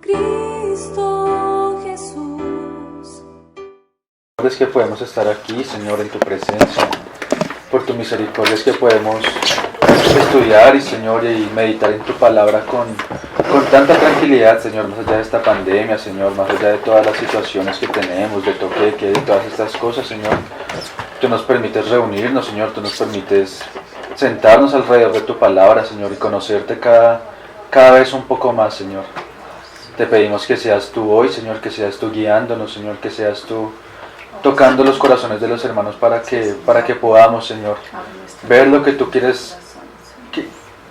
Cristo Jesús. Es que podemos estar aquí, Señor, en tu presencia. Por tu misericordia es que podemos estudiar y, Señor, y meditar en tu palabra con tanta tranquilidad, Señor, más allá de esta pandemia, Señor, más allá de todas las situaciones que tenemos, de toque de queda y todas estas cosas, Señor. Tú nos permites reunirnos, Señor, tú nos permites sentarnos alrededor de tu palabra, Señor, y conocerte cada vez un poco más, Señor. Te pedimos que seas tú hoy, Señor, que seas tú guiándonos, Señor, que seas tú tocando los corazones de los hermanos para que podamos, Señor, ver lo que tú quieres,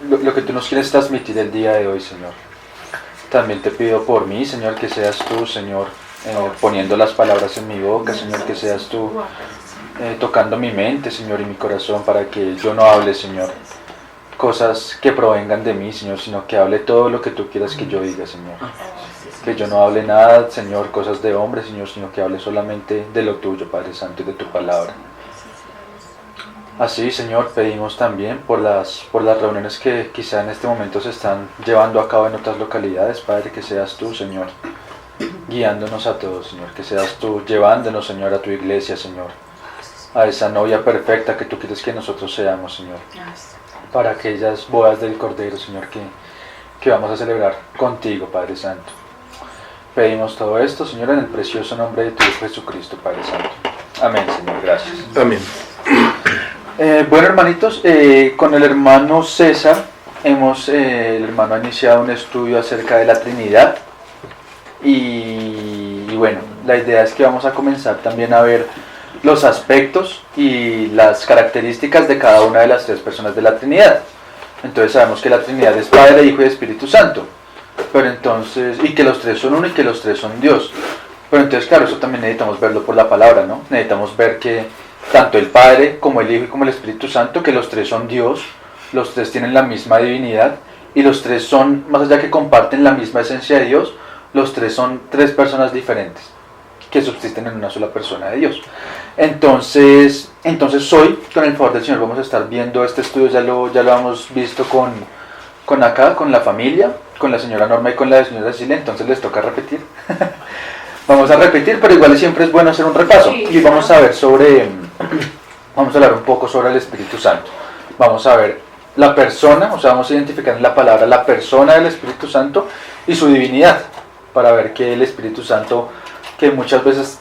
lo que tú nos quieres transmitir el día de hoy, Señor. También te pido por mí, Señor, que seas tú, Señor, poniendo las palabras en mi boca, Señor, que seas tú tocando mi mente, Señor, y mi corazón para que yo no hable, Señor, cosas que provengan de mí, Señor, sino que hable todo lo que tú quieras que yo diga, Señor. Que yo no hable nada, Señor, cosas de hombre, Señor, sino que hable solamente de lo tuyo, Padre Santo, y de tu palabra. Así, Señor, pedimos también por las reuniones que quizá en este momento se están llevando a cabo en otras localidades, Padre, que seas tú, Señor, guiándonos a todos, Señor, que seas tú llevándonos, Señor, a tu iglesia, Señor, a esa novia perfecta que tú quieres que nosotros seamos, Señor, para aquellas bodas del Cordero, Señor, que vamos a celebrar contigo, Padre Santo. Pedimos todo esto, Señor, en el precioso nombre de tu Hijo Jesucristo, Padre Santo. Amén, Señor, gracias. Amén. Bueno, hermanitos, con el hermano César, el hermano ha iniciado un estudio acerca de la Trinidad. Y bueno, la idea es que vamos a comenzar también a ver los aspectos y las características de cada una de las tres personas de la Trinidad. Entonces sabemos que la Trinidad es Padre, Hijo y Espíritu Santo. Pero entonces, y que los tres son uno y que los tres son Dios. Pero entonces, claro, eso también necesitamos verlo por la palabra, ¿no? Necesitamos ver que tanto el Padre, como el Hijo y como el Espíritu Santo, que los tres son Dios, los tres tienen la misma divinidad, y los tres son, más allá que comparten la misma esencia de Dios, los tres son tres personas diferentes, que subsisten en una sola persona de Dios. Entonces hoy, con el favor del Señor, vamos a estar viendo este estudio, ya lo hemos visto con la familia, con la señora Norma y con la señora Cecilia, entonces les toca repetir. Vamos a repetir, pero igual siempre es bueno hacer un repaso. Y vamos a ver vamos a hablar un poco sobre el Espíritu Santo. Vamos a ver la persona, o sea, vamos a identificar en la palabra la persona del Espíritu Santo y su divinidad, para ver que el Espíritu Santo, que muchas veces,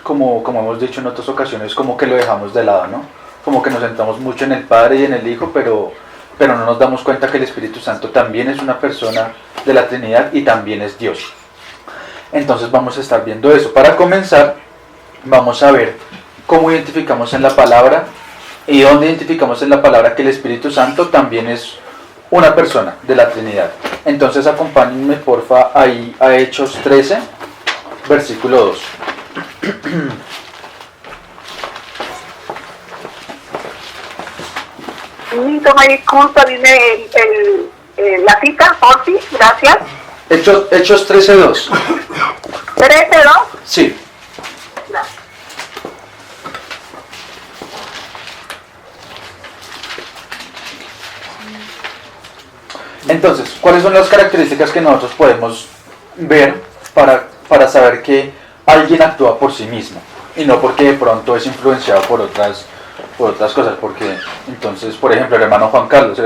como hemos dicho en otras ocasiones, como que lo dejamos de lado, ¿no? Como que nos centramos mucho en el Padre y en el Hijo, pero no nos damos cuenta que el Espíritu Santo también es una persona de la Trinidad y también es Dios. Entonces vamos a estar viendo eso. Para comenzar, vamos a ver cómo identificamos en la palabra y dónde identificamos en la palabra que el Espíritu Santo también es una persona de la Trinidad. Entonces acompáñenme porfa ahí a Hechos 13, versículo 2. Toma disculpa, dime la cita, Orti, gracias. Hechos 13:2. 13, ¿no? Sí. Gracias. Entonces, ¿cuáles son las características que nosotros podemos ver para saber que alguien actúa por sí mismo y no porque de pronto es influenciado por otras cosas? Porque entonces, por ejemplo, el hermano Juan Carlos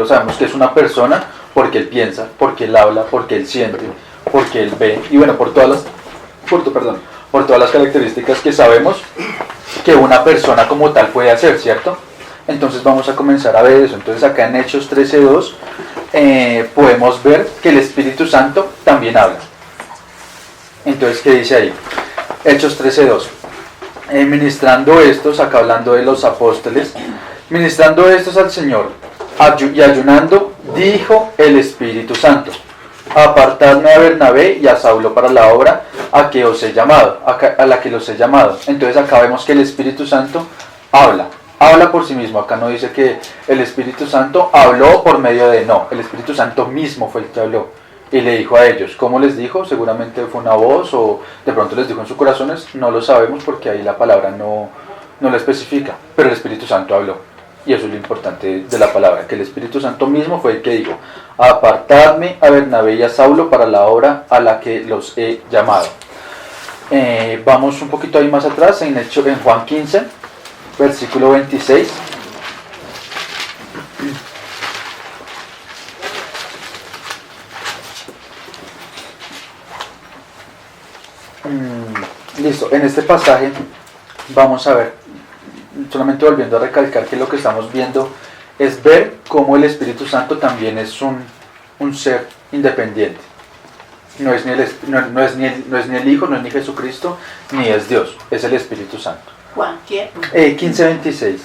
sabemos que es una persona porque él piensa, porque él habla, porque él siente, porque él ve, y bueno, por todas las características que sabemos que una persona como tal puede hacer, ¿cierto? Entonces vamos a comenzar a ver eso. Entonces acá en Hechos 13:2 podemos ver que el Espíritu Santo también habla. Entonces, ¿qué dice ahí? Hechos 13:2. Ministrando estos, acá hablando de los apóstoles, ministrando estos al Señor y ayunando, dijo el Espíritu Santo: apartadme a Bernabé y a Saulo para la obra a la que los he llamado. Entonces acá vemos que el Espíritu Santo habla por sí mismo. Acá no dice que el Espíritu Santo habló por medio de, no, el Espíritu Santo mismo fue el que habló y le dijo a ellos. ¿Cómo les dijo? Seguramente fue una voz o de pronto les dijo en sus corazones, no lo sabemos porque ahí la palabra no lo especifica, pero el Espíritu Santo habló. Y eso es lo importante de la palabra, que el Espíritu Santo mismo fue el que dijo: apartadme a Bernabé y a Saulo para la obra a la que los he llamado. Vamos un poquito ahí más atrás, en Juan 15, versículo 26. Listo, en este pasaje vamos a ver, solamente volviendo a recalcar que lo que estamos viendo es ver cómo el Espíritu Santo también es un ser independiente. No es ni el Hijo, no es ni Jesucristo, ni es Dios, es el Espíritu Santo. Juan, ¿quién? 15:26.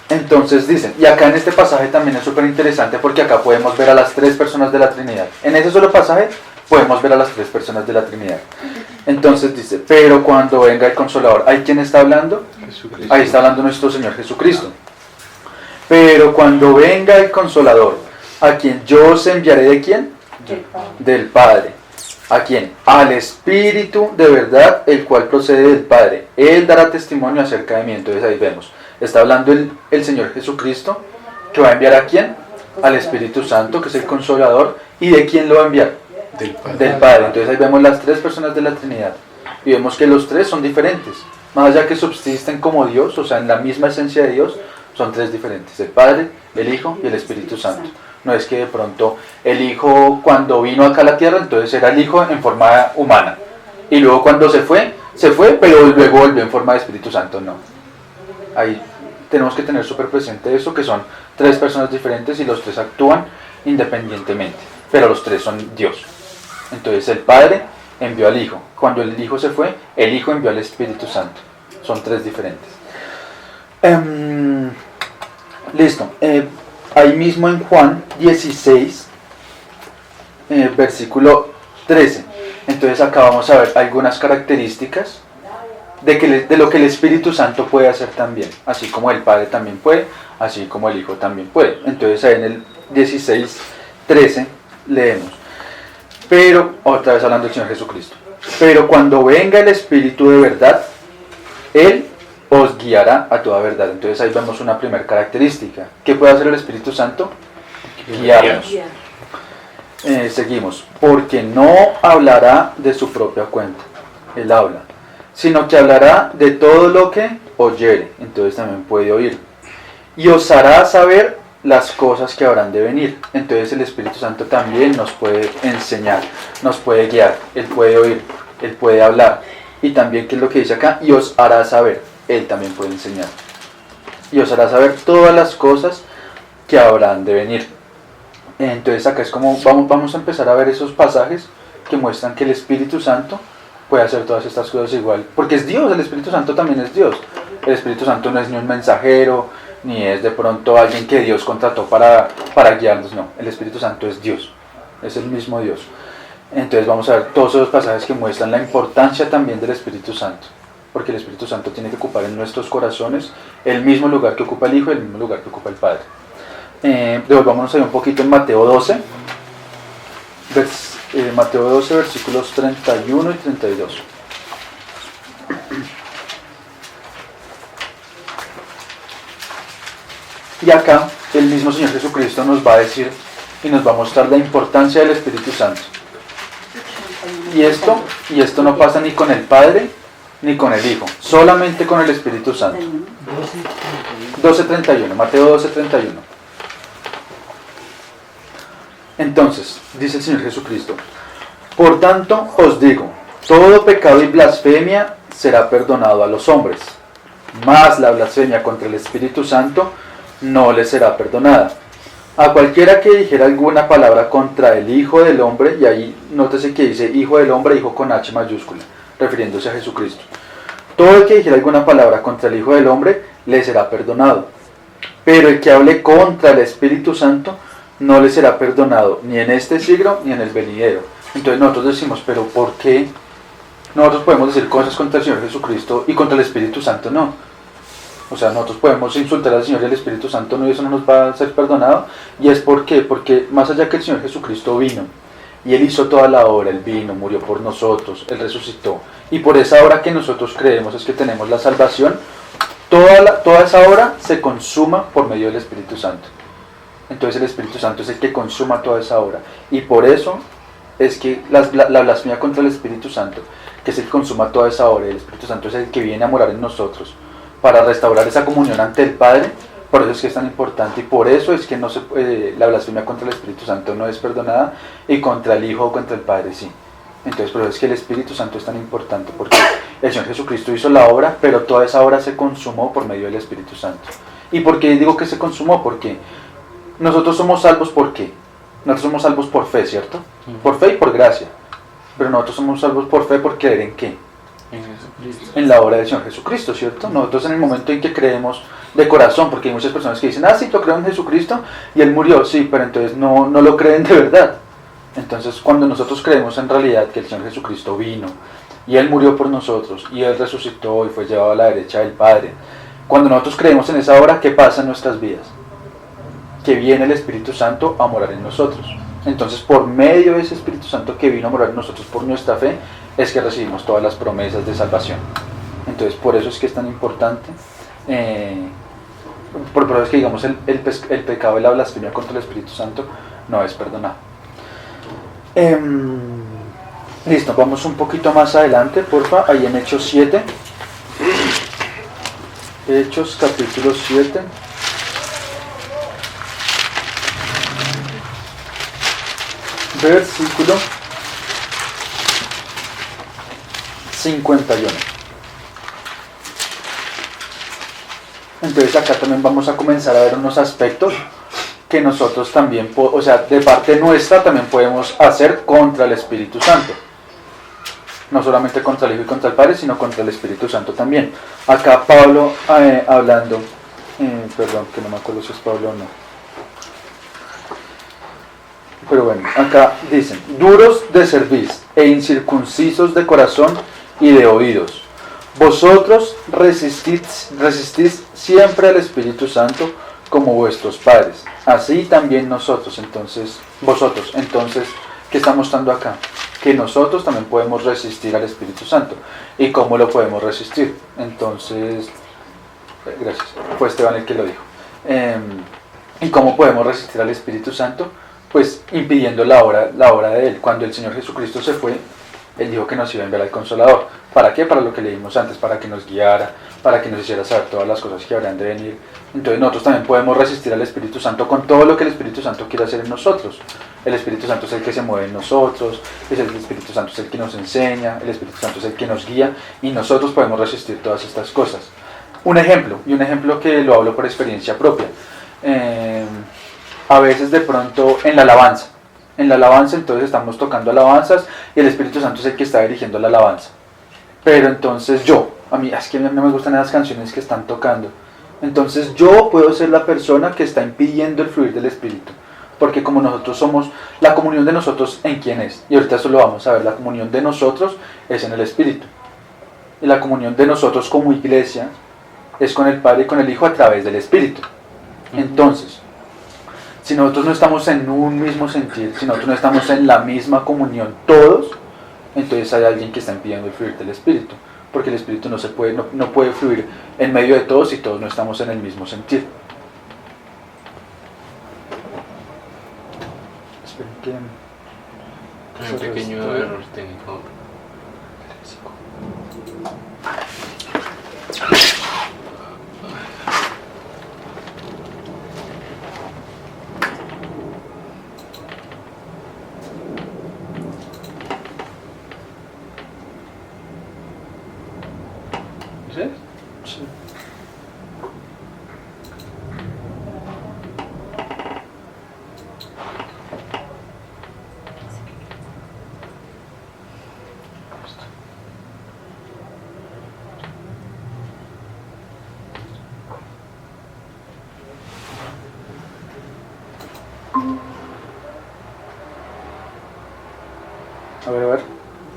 Entonces dicen, y acá en este pasaje también es súper interesante porque acá podemos ver a las tres personas de la Trinidad. En ese solo pasaje podemos ver a las tres personas de la Trinidad. Entonces dice, pero cuando venga el Consolador, ¿hay quién está hablando? Jesucristo. Ahí está hablando nuestro Señor Jesucristo. Pero cuando venga el Consolador, ¿a quien yo os enviaré de quién? Del Padre. ¿A quién? Al Espíritu de verdad, el cual procede del Padre. Él dará testimonio acerca de mí. Entonces ahí vemos. Está hablando el Señor Jesucristo, que va a enviar a quién? Al Espíritu Santo, que es el Consolador. ¿Y de quién lo va a enviar? Del Padre. Entonces ahí vemos las tres personas de la Trinidad. Y vemos que los tres son diferentes. Más allá que subsisten como Dios, o sea, en la misma esencia de Dios, son tres diferentes. El Padre, el Hijo y el Espíritu Santo. No es que de pronto el Hijo cuando vino acá a la tierra, entonces era el Hijo en forma humana. Y luego cuando se fue, pero luego volvió en forma de Espíritu Santo. No. Ahí tenemos que tener súper presente eso, que son tres personas diferentes y los tres actúan independientemente. Pero los tres son Dios. Entonces el Padre envió al Hijo. Cuando el Hijo se fue, el Hijo envió al Espíritu Santo. Son tres diferentes. Listo. Ahí mismo en Juan 16, versículo 13. Entonces acá vamos a ver algunas características de lo que el Espíritu Santo puede hacer también. Así como el Padre también puede, así como el Hijo también puede. Entonces ahí en el 16, 13 leemos. Pero, otra vez hablando del Señor Jesucristo. Pero cuando venga el Espíritu de verdad, Él os guiará a toda verdad. Entonces ahí vemos una primera característica. ¿Qué puede hacer el Espíritu Santo? Guiarnos. Seguimos. Porque no hablará de su propia cuenta. Él habla. Sino que hablará de todo lo que oyere. Entonces también puede oír. Y os hará saber las cosas que habrán de venir. Entonces el Espíritu Santo también nos puede enseñar, nos puede guiar. Él puede oír, Él puede hablar. Y también, ¿qué es lo que dice acá? Y os hará saber. Él también puede enseñar. Y os hará saber todas las cosas que habrán de venir. Entonces acá es como, vamos a empezar a ver esos pasajes que muestran que el Espíritu Santo puede hacer todas estas cosas igual. Porque es Dios, el Espíritu Santo también es Dios. El Espíritu Santo no es ni un mensajero, ni es de pronto alguien que Dios contrató para guiarnos. No, el Espíritu Santo es Dios. Es el mismo Dios. Entonces vamos a ver todos esos pasajes que muestran la importancia también del Espíritu Santo. Porque el Espíritu Santo tiene que ocupar en nuestros corazones el mismo lugar que ocupa el Hijo y el mismo lugar que ocupa el Padre. Devolvámonos ahí un poquito en Mateo 12. Mateo 12, versículos 31 y 32. Y acá el mismo Señor Jesucristo nos va a decir y nos va a mostrar la importancia del Espíritu Santo. Y esto no pasa ni con el Padre ni con el Hijo, solamente con el Espíritu Santo. 12:31, Mateo 12:31. Entonces, dice el Señor Jesucristo: por tanto os digo, todo pecado y blasfemia será perdonado a los hombres, mas la blasfemia contra el Espíritu Santo no le será perdonada. A cualquiera que dijera alguna palabra contra el Hijo del Hombre, y ahí nótese que dice Hijo del Hombre, Hijo con H mayúscula, refiriéndose a Jesucristo. Todo el que dijera alguna palabra contra el Hijo del Hombre, le será perdonado. Pero el que hable contra el Espíritu Santo, no le será perdonado, ni en este siglo, ni en el venidero. Entonces nosotros decimos, pero ¿por qué nosotros podemos decir cosas contra el Señor Jesucristo y contra el Espíritu Santo no? O sea, nosotros podemos insultar al Señor y al Espíritu Santo no, y eso no nos va a ser perdonado. ¿Y es por qué? Porque más allá que el Señor Jesucristo vino y Él hizo toda la obra, Él vino, murió por nosotros, Él resucitó, y por esa obra que nosotros creemos es que tenemos la salvación, toda esa obra se consuma por medio del Espíritu Santo. Entonces el Espíritu Santo es el que consuma toda esa obra. Y por eso es que la blasfemia contra el Espíritu Santo, que es el que consuma toda esa obra, y el Espíritu Santo es el que viene a morar en nosotros para restaurar esa comunión ante el Padre. Por eso es que es tan importante, y por eso es que la blasfemia contra el Espíritu Santo no es perdonada, y contra el Hijo o contra el Padre sí. Entonces por eso es que el Espíritu Santo es tan importante, porque el Señor Jesucristo hizo la obra, pero toda esa obra se consumó por medio del Espíritu Santo. ¿Y por qué digo que se consumó? Porque nosotros somos salvos, ¿por qué? Nosotros somos salvos por fe, ¿cierto? Por fe y por gracia. Pero nosotros somos salvos por fe, ¿por creer en qué? En la obra del Señor Jesucristo, ¿cierto? Nosotros en el momento en que creemos de corazón, porque hay muchas personas que dicen, sí, yo creo en Jesucristo y Él murió, sí, pero entonces no lo creen de verdad. Entonces cuando nosotros creemos en realidad que el Señor Jesucristo vino y Él murió por nosotros y Él resucitó y fue llevado a la derecha del Padre, cuando nosotros creemos en esa obra, ¿qué pasa en nuestras vidas? Que viene el Espíritu Santo a morar en nosotros. Entonces por medio de ese Espíritu Santo que vino a morar en nosotros por nuestra fe, es que recibimos todas las promesas de salvación. Entonces por eso es que es tan importante, por eso es que digamos el pecado de la blasfemia contra el Espíritu Santo no es perdonado. Listo, vamos un poquito más adelante, porfa, ahí en Hechos 7. Hechos capítulo 7. Versículo 51. Entonces acá también vamos a comenzar a ver unos aspectos que nosotros también, o sea, de parte nuestra también podemos hacer contra el Espíritu Santo. No solamente contra el Hijo y contra el Padre, sino contra el Espíritu Santo también. Acá Pablo hablando, perdón, que no me acuerdo si es Pablo o no. Pero bueno, acá dicen, duros de cerviz e incircuncisos de corazón y de oídos. Vosotros resistís siempre al Espíritu Santo como vuestros padres. Así también nosotros, vosotros. Entonces, ¿qué está mostrando acá? Que nosotros también podemos resistir al Espíritu Santo. ¿Y cómo lo podemos resistir? Entonces, gracias, fue Esteban el que lo dijo. ¿Y cómo podemos resistir al Espíritu Santo? Pues impidiendo la obra de Él. Cuando el Señor Jesucristo se fue, Él dijo que nos iba a enviar al Consolador. ¿Para qué? Para lo que leímos antes, para que nos guiara, para que nos hiciera saber todas las cosas que habrían de venir. Entonces nosotros también podemos resistir al Espíritu Santo con todo lo que el Espíritu Santo quiere hacer en nosotros. El Espíritu Santo es el que se mueve en nosotros, el Espíritu Santo es el que nos enseña, el Espíritu Santo es el que nos guía, y nosotros podemos resistir todas estas cosas. Un ejemplo que lo hablo por experiencia propia. A veces de pronto en la alabanza entonces estamos tocando alabanzas y el Espíritu Santo es el que está dirigiendo la alabanza. Pero entonces a mí no me gustan esas canciones que están tocando. Entonces yo puedo ser la persona que está impidiendo el fluir del Espíritu. Porque como nosotros somos, la comunión de nosotros ¿en quién es? Y ahorita eso lo vamos a ver, la comunión de nosotros es en el Espíritu. Y la comunión de nosotros como iglesia es con el Padre y con el Hijo a través del Espíritu. Entonces, si nosotros no estamos en un mismo sentir, si nosotros no estamos en la misma comunión todos, entonces hay alguien que está impidiendo el fluir del Espíritu, porque el Espíritu no puede fluir en medio de todos si todos no estamos en el mismo sentir. Esperen que... Hay un pequeño error técnico. ¿Sí? Sí. A ver,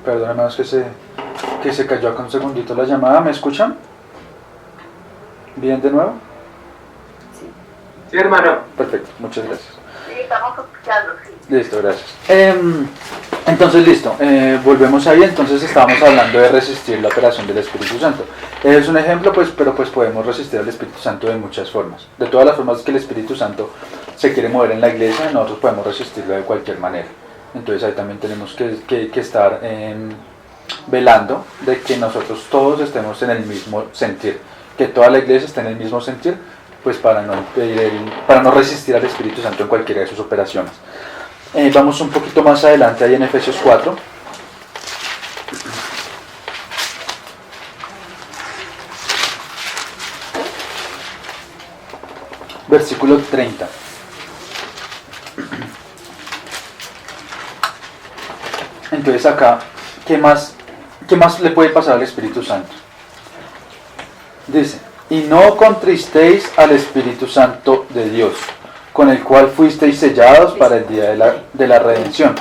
perdóname, es que se cayó acá un segundito la llamada. ¿Me escuchan? ¿Bien de nuevo? Sí, hermano. Perfecto, muchas gracias. Sí, estamos escuchando, sí. Listo, gracias. Entonces listo, volvemos ahí. Entonces estábamos hablando de resistir la operación del Espíritu Santo. Es un ejemplo, pues, pero pues podemos resistir al Espíritu Santo de muchas formas. De todas las formas que el Espíritu Santo se quiere mover en la iglesia, nosotros podemos resistirlo de cualquier manera. Entonces ahí también tenemos que estar velando de que nosotros todos estemos en el mismo sentir, que toda la iglesia esté en el mismo sentir, pues para no resistir al Espíritu Santo en cualquiera de sus operaciones. Vamos un poquito más adelante ahí en Efesios 4. Versículo 30. Entonces acá, ¿qué más le puede pasar al Espíritu Santo? Dice, y no contristéis al Espíritu Santo de Dios, con el cual fuisteis sellados para el día de la redención.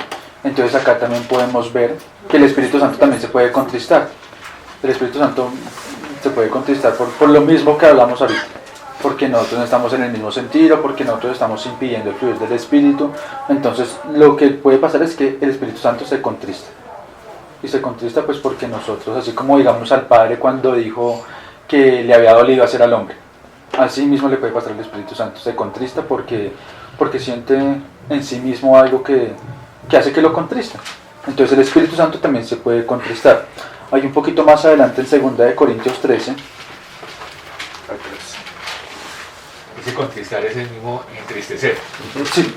Entonces acá también podemos ver que el Espíritu Santo también se puede contristar. El Espíritu Santo se puede contristar por lo mismo que hablamos ahorita, porque nosotros no estamos en el mismo sentido, porque nosotros estamos impidiendo el fluir del Espíritu. Entonces lo que puede pasar es que el Espíritu Santo se contrista. Y se contrista pues porque nosotros, así como digamos al Padre cuando dijo que le había dolido hacer al hombre, así mismo le puede pasar al Espíritu Santo. Se contrista porque siente en sí mismo algo que hace que lo contrista. Entonces el Espíritu Santo también se puede contristar. Hay un poquito más adelante en 2 Corintios 13. Ese contristar es el mismo entristecer. Sí.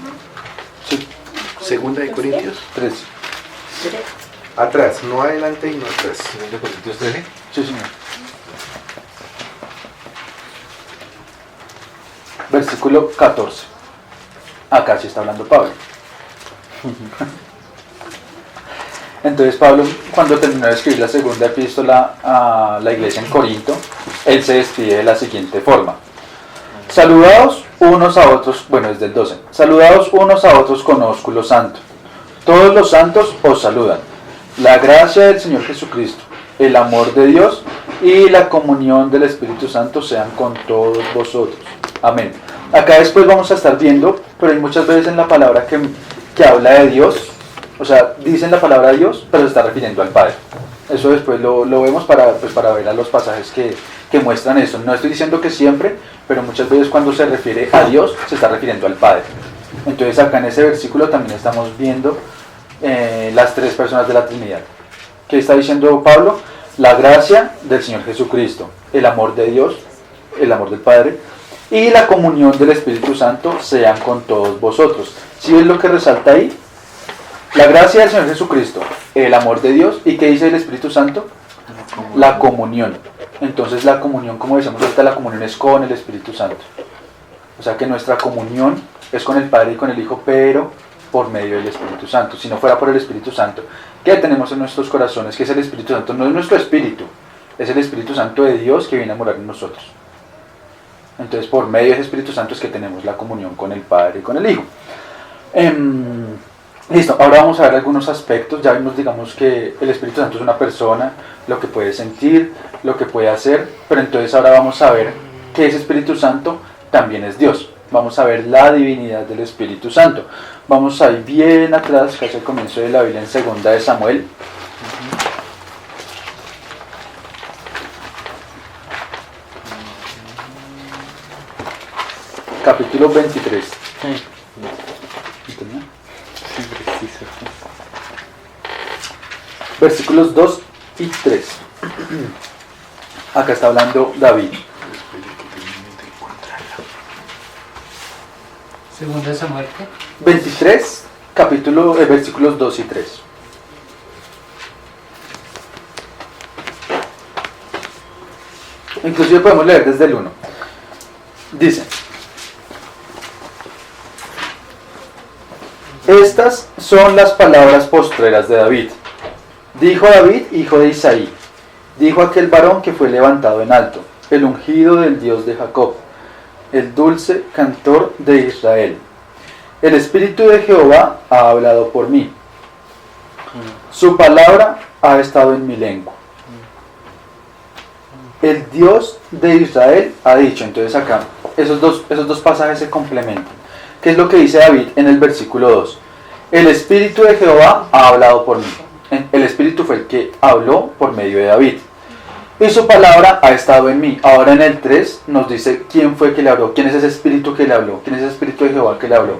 Segunda de Corintios 13. Atrás, no adelante y no atrás. 2 Corintios 13. Sí, señor. Versículo 14. Acá sí está hablando Pablo. Entonces Pablo, cuando terminó de escribir la segunda epístola a la iglesia en Corinto, él se despide de la siguiente forma: saludaos unos a otros, bueno, desde el 12, saludaos unos a otros con ósculo santo. Todos los santos os saludan. La gracia del Señor Jesucristo, el amor de Dios y la comunión del Espíritu Santo sean con todos vosotros. Amén. Acá después vamos a estar viendo, pero hay muchas veces en la palabra que habla de Dios, o sea, dicen la palabra Dios, pero se está refiriendo al Padre. Eso después lo vemos para ver a los pasajes que muestran eso. No estoy diciendo que siempre, pero muchas veces cuando se refiere a Dios, se está refiriendo al Padre. Entonces acá en ese versículo también estamos viendo las tres personas de la Trinidad. ¿Qué está diciendo Pablo? La gracia del Señor Jesucristo, el amor de Dios, el amor del Padre y la comunión del Espíritu Santo sean con todos vosotros. ¿Sí ves lo que resalta ahí? La gracia del Señor Jesucristo, el amor de Dios, ¿y qué dice el Espíritu Santo? La comunión. Entonces la comunión, como decíamos ahorita, la comunión es con el Espíritu Santo. O sea que nuestra comunión es con el Padre y con el Hijo, pero por medio del Espíritu Santo. Si no fuera por el Espíritu Santo, ¿qué tenemos en nuestros corazones? Que es el Espíritu Santo, no es nuestro espíritu, es el Espíritu Santo de Dios que viene a morar en nosotros. Entonces por medio de ese Espíritu Santo es que tenemos la comunión con el Padre y con el Hijo. Listo, ahora vamos a ver algunos aspectos. Ya vimos, digamos, que el Espíritu Santo es una persona, lo que puede sentir, lo que puede hacer, pero entonces ahora vamos a ver que ese Espíritu Santo también es Dios. Vamos a ver la divinidad del Espíritu Santo. Vamos a ir bien atrás, casi al comienzo de la Biblia, en 2 de Samuel. Capítulo 23. Versículos 2 y 3. Acá está hablando David. Segunda de Samuel, ¿qué? 23, versículos 2 y 3. Inclusive podemos leer desde el 1. Dice: estas son las palabras postreras de David. Dijo David, hijo de Isaí, dijo aquel varón que fue levantado en alto, el ungido del Dios de Jacob, el dulce cantor de Israel. El Espíritu de Jehová ha hablado por mí. Su palabra ha estado en mi lengua. El Dios de Israel ha dicho. Entonces acá, esos dos pasajes se complementan. ¿Qué es lo que dice David en el versículo 2? el Espíritu de Jehová ha hablado por mí. El Espíritu fue el que habló por medio de David. Y su palabra ha estado en mí. Ahora en el 3 nos dice quién fue que le habló. ¿Quién es ese Espíritu que le habló? ¿Quién es ese Espíritu de Jehová que le habló?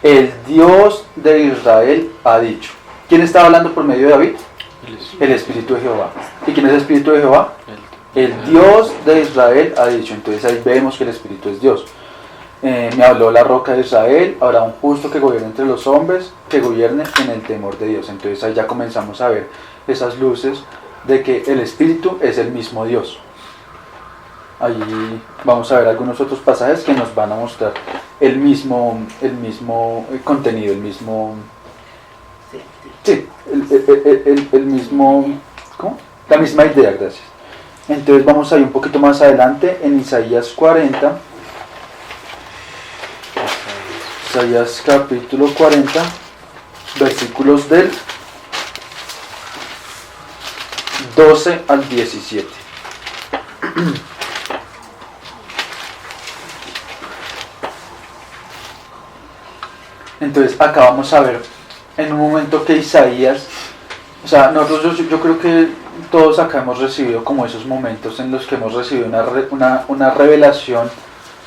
El Dios de Israel ha dicho. ¿Quién estaba hablando por medio de David? El Espíritu de Jehová. ¿Y quién es el Espíritu de Jehová? El Dios de Israel ha dicho. Entonces ahí vemos que el Espíritu es Dios. Me habló la roca de Israel. Habrá un justo que gobierne entre los hombres, que gobierne en el temor de Dios. Entonces ahí ya comenzamos a ver esas luces de que el Espíritu es el mismo Dios. Allí vamos a ver algunos otros pasajes que nos van a mostrar el mismo contenido, el mismo... Sí, el mismo... ¿Cómo? La misma idea, gracias. Entonces vamos a ir un poquito más adelante en Isaías 40. Isaías capítulo 40, versículos del 12 al 17. Entonces acá vamos a ver en un momento que Isaías, o sea, nosotros yo creo que todos acá hemos recibido como esos momentos en los que hemos recibido una revelación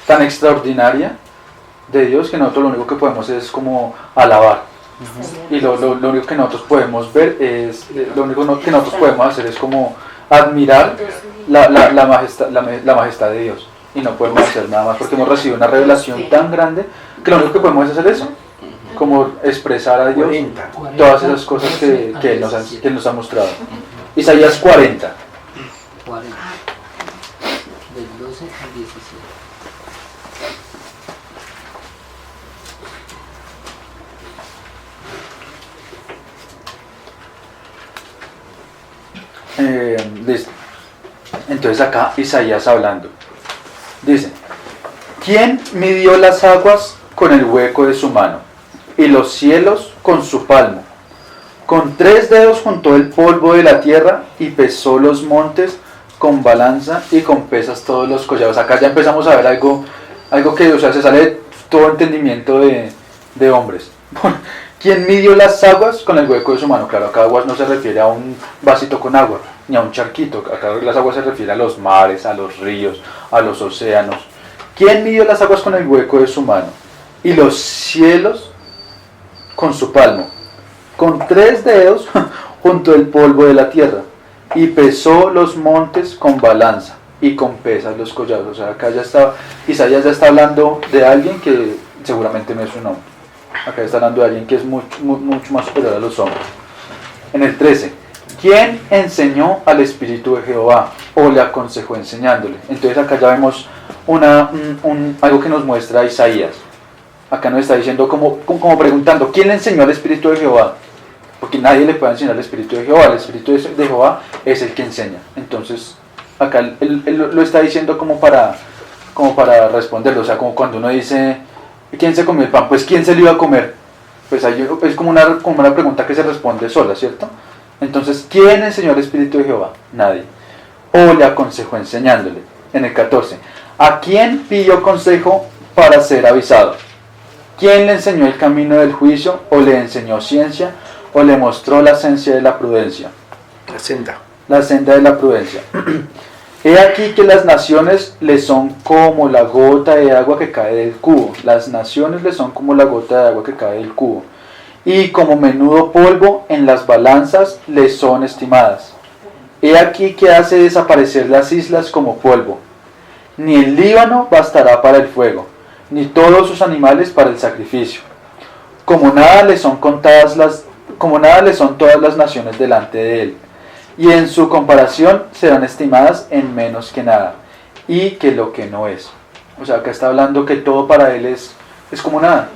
tan extraordinaria de Dios que nosotros lo único que podemos es como alabar. Y lo único que nosotros podemos ver es, lo único que nosotros podemos hacer es como admirar la majestad de Dios. Y no podemos hacer nada más porque hemos recibido una revelación tan grande que lo único que podemos hacer es eso, como expresar a Dios todas esas cosas que Él nos ha mostrado. Isaías 40. 40. Del 12 al 17. Listo. Entonces acá Isaías hablando. Dice: ¿quién midió las aguas con el hueco de su mano y los cielos con su palmo? Con 3 dedos juntó el polvo de la tierra y pesó los montes con balanza y con pesas todos los collados. Acá ya empezamos a ver algo que, o sea, se sale de todo entendimiento de hombres. ¿Quién midió las aguas con el hueco de su mano? Claro, acá aguas no se refiere a un vasito con agua, ni a un charquito. Acá las aguas se refiere a los mares, a los ríos, a los océanos. ¿Quién midió las aguas con el hueco de su mano y los cielos con su palmo? Con 3 dedos juntó el polvo de la tierra y pesó los montes con balanza y con pesas los collados. O sea, acá ya está, Isaías ya está hablando de alguien que seguramente no es un hombre. Acá está hablando de alguien que es mucho más superior a los hombres. En el 13, ¿quién enseñó al Espíritu de Jehová o le aconsejó enseñándole? Entonces acá ya vemos algo que nos muestra Isaías. Acá nos está diciendo como preguntando, ¿quién le enseñó al Espíritu de Jehová? Porque nadie le puede enseñar al Espíritu de Jehová. El Espíritu de Jehová es el que enseña. Entonces acá él lo está diciendo como para responderlo. O sea, como cuando uno dice, ¿quién se comió el pan? Pues ¿quién se lo iba a comer? Pues ahí es como una pregunta que se responde sola, ¿cierto? Entonces, ¿quién enseñó al Espíritu de Jehová? Nadie. O le aconsejó enseñándole. En el 14, ¿a quién pidió consejo para ser avisado? ¿Quién le enseñó el camino del juicio? ¿O le enseñó ciencia? ¿O le mostró la ciencia de la prudencia? La senda. La senda de la prudencia. He aquí que las naciones le son como la gota de agua que cae del cubo. Las naciones le son como la gota de agua que cae del cubo. Y como menudo polvo en las balanzas le son estimadas. He aquí que hace desaparecer las islas como polvo. Ni el Líbano bastará para el fuego, ni todos sus animales para el sacrificio. Como nada le son todas las naciones delante de él. Y en su comparación serán estimadas en menos que nada, y que lo que no es. O sea, acá está hablando que todo para él es como nada.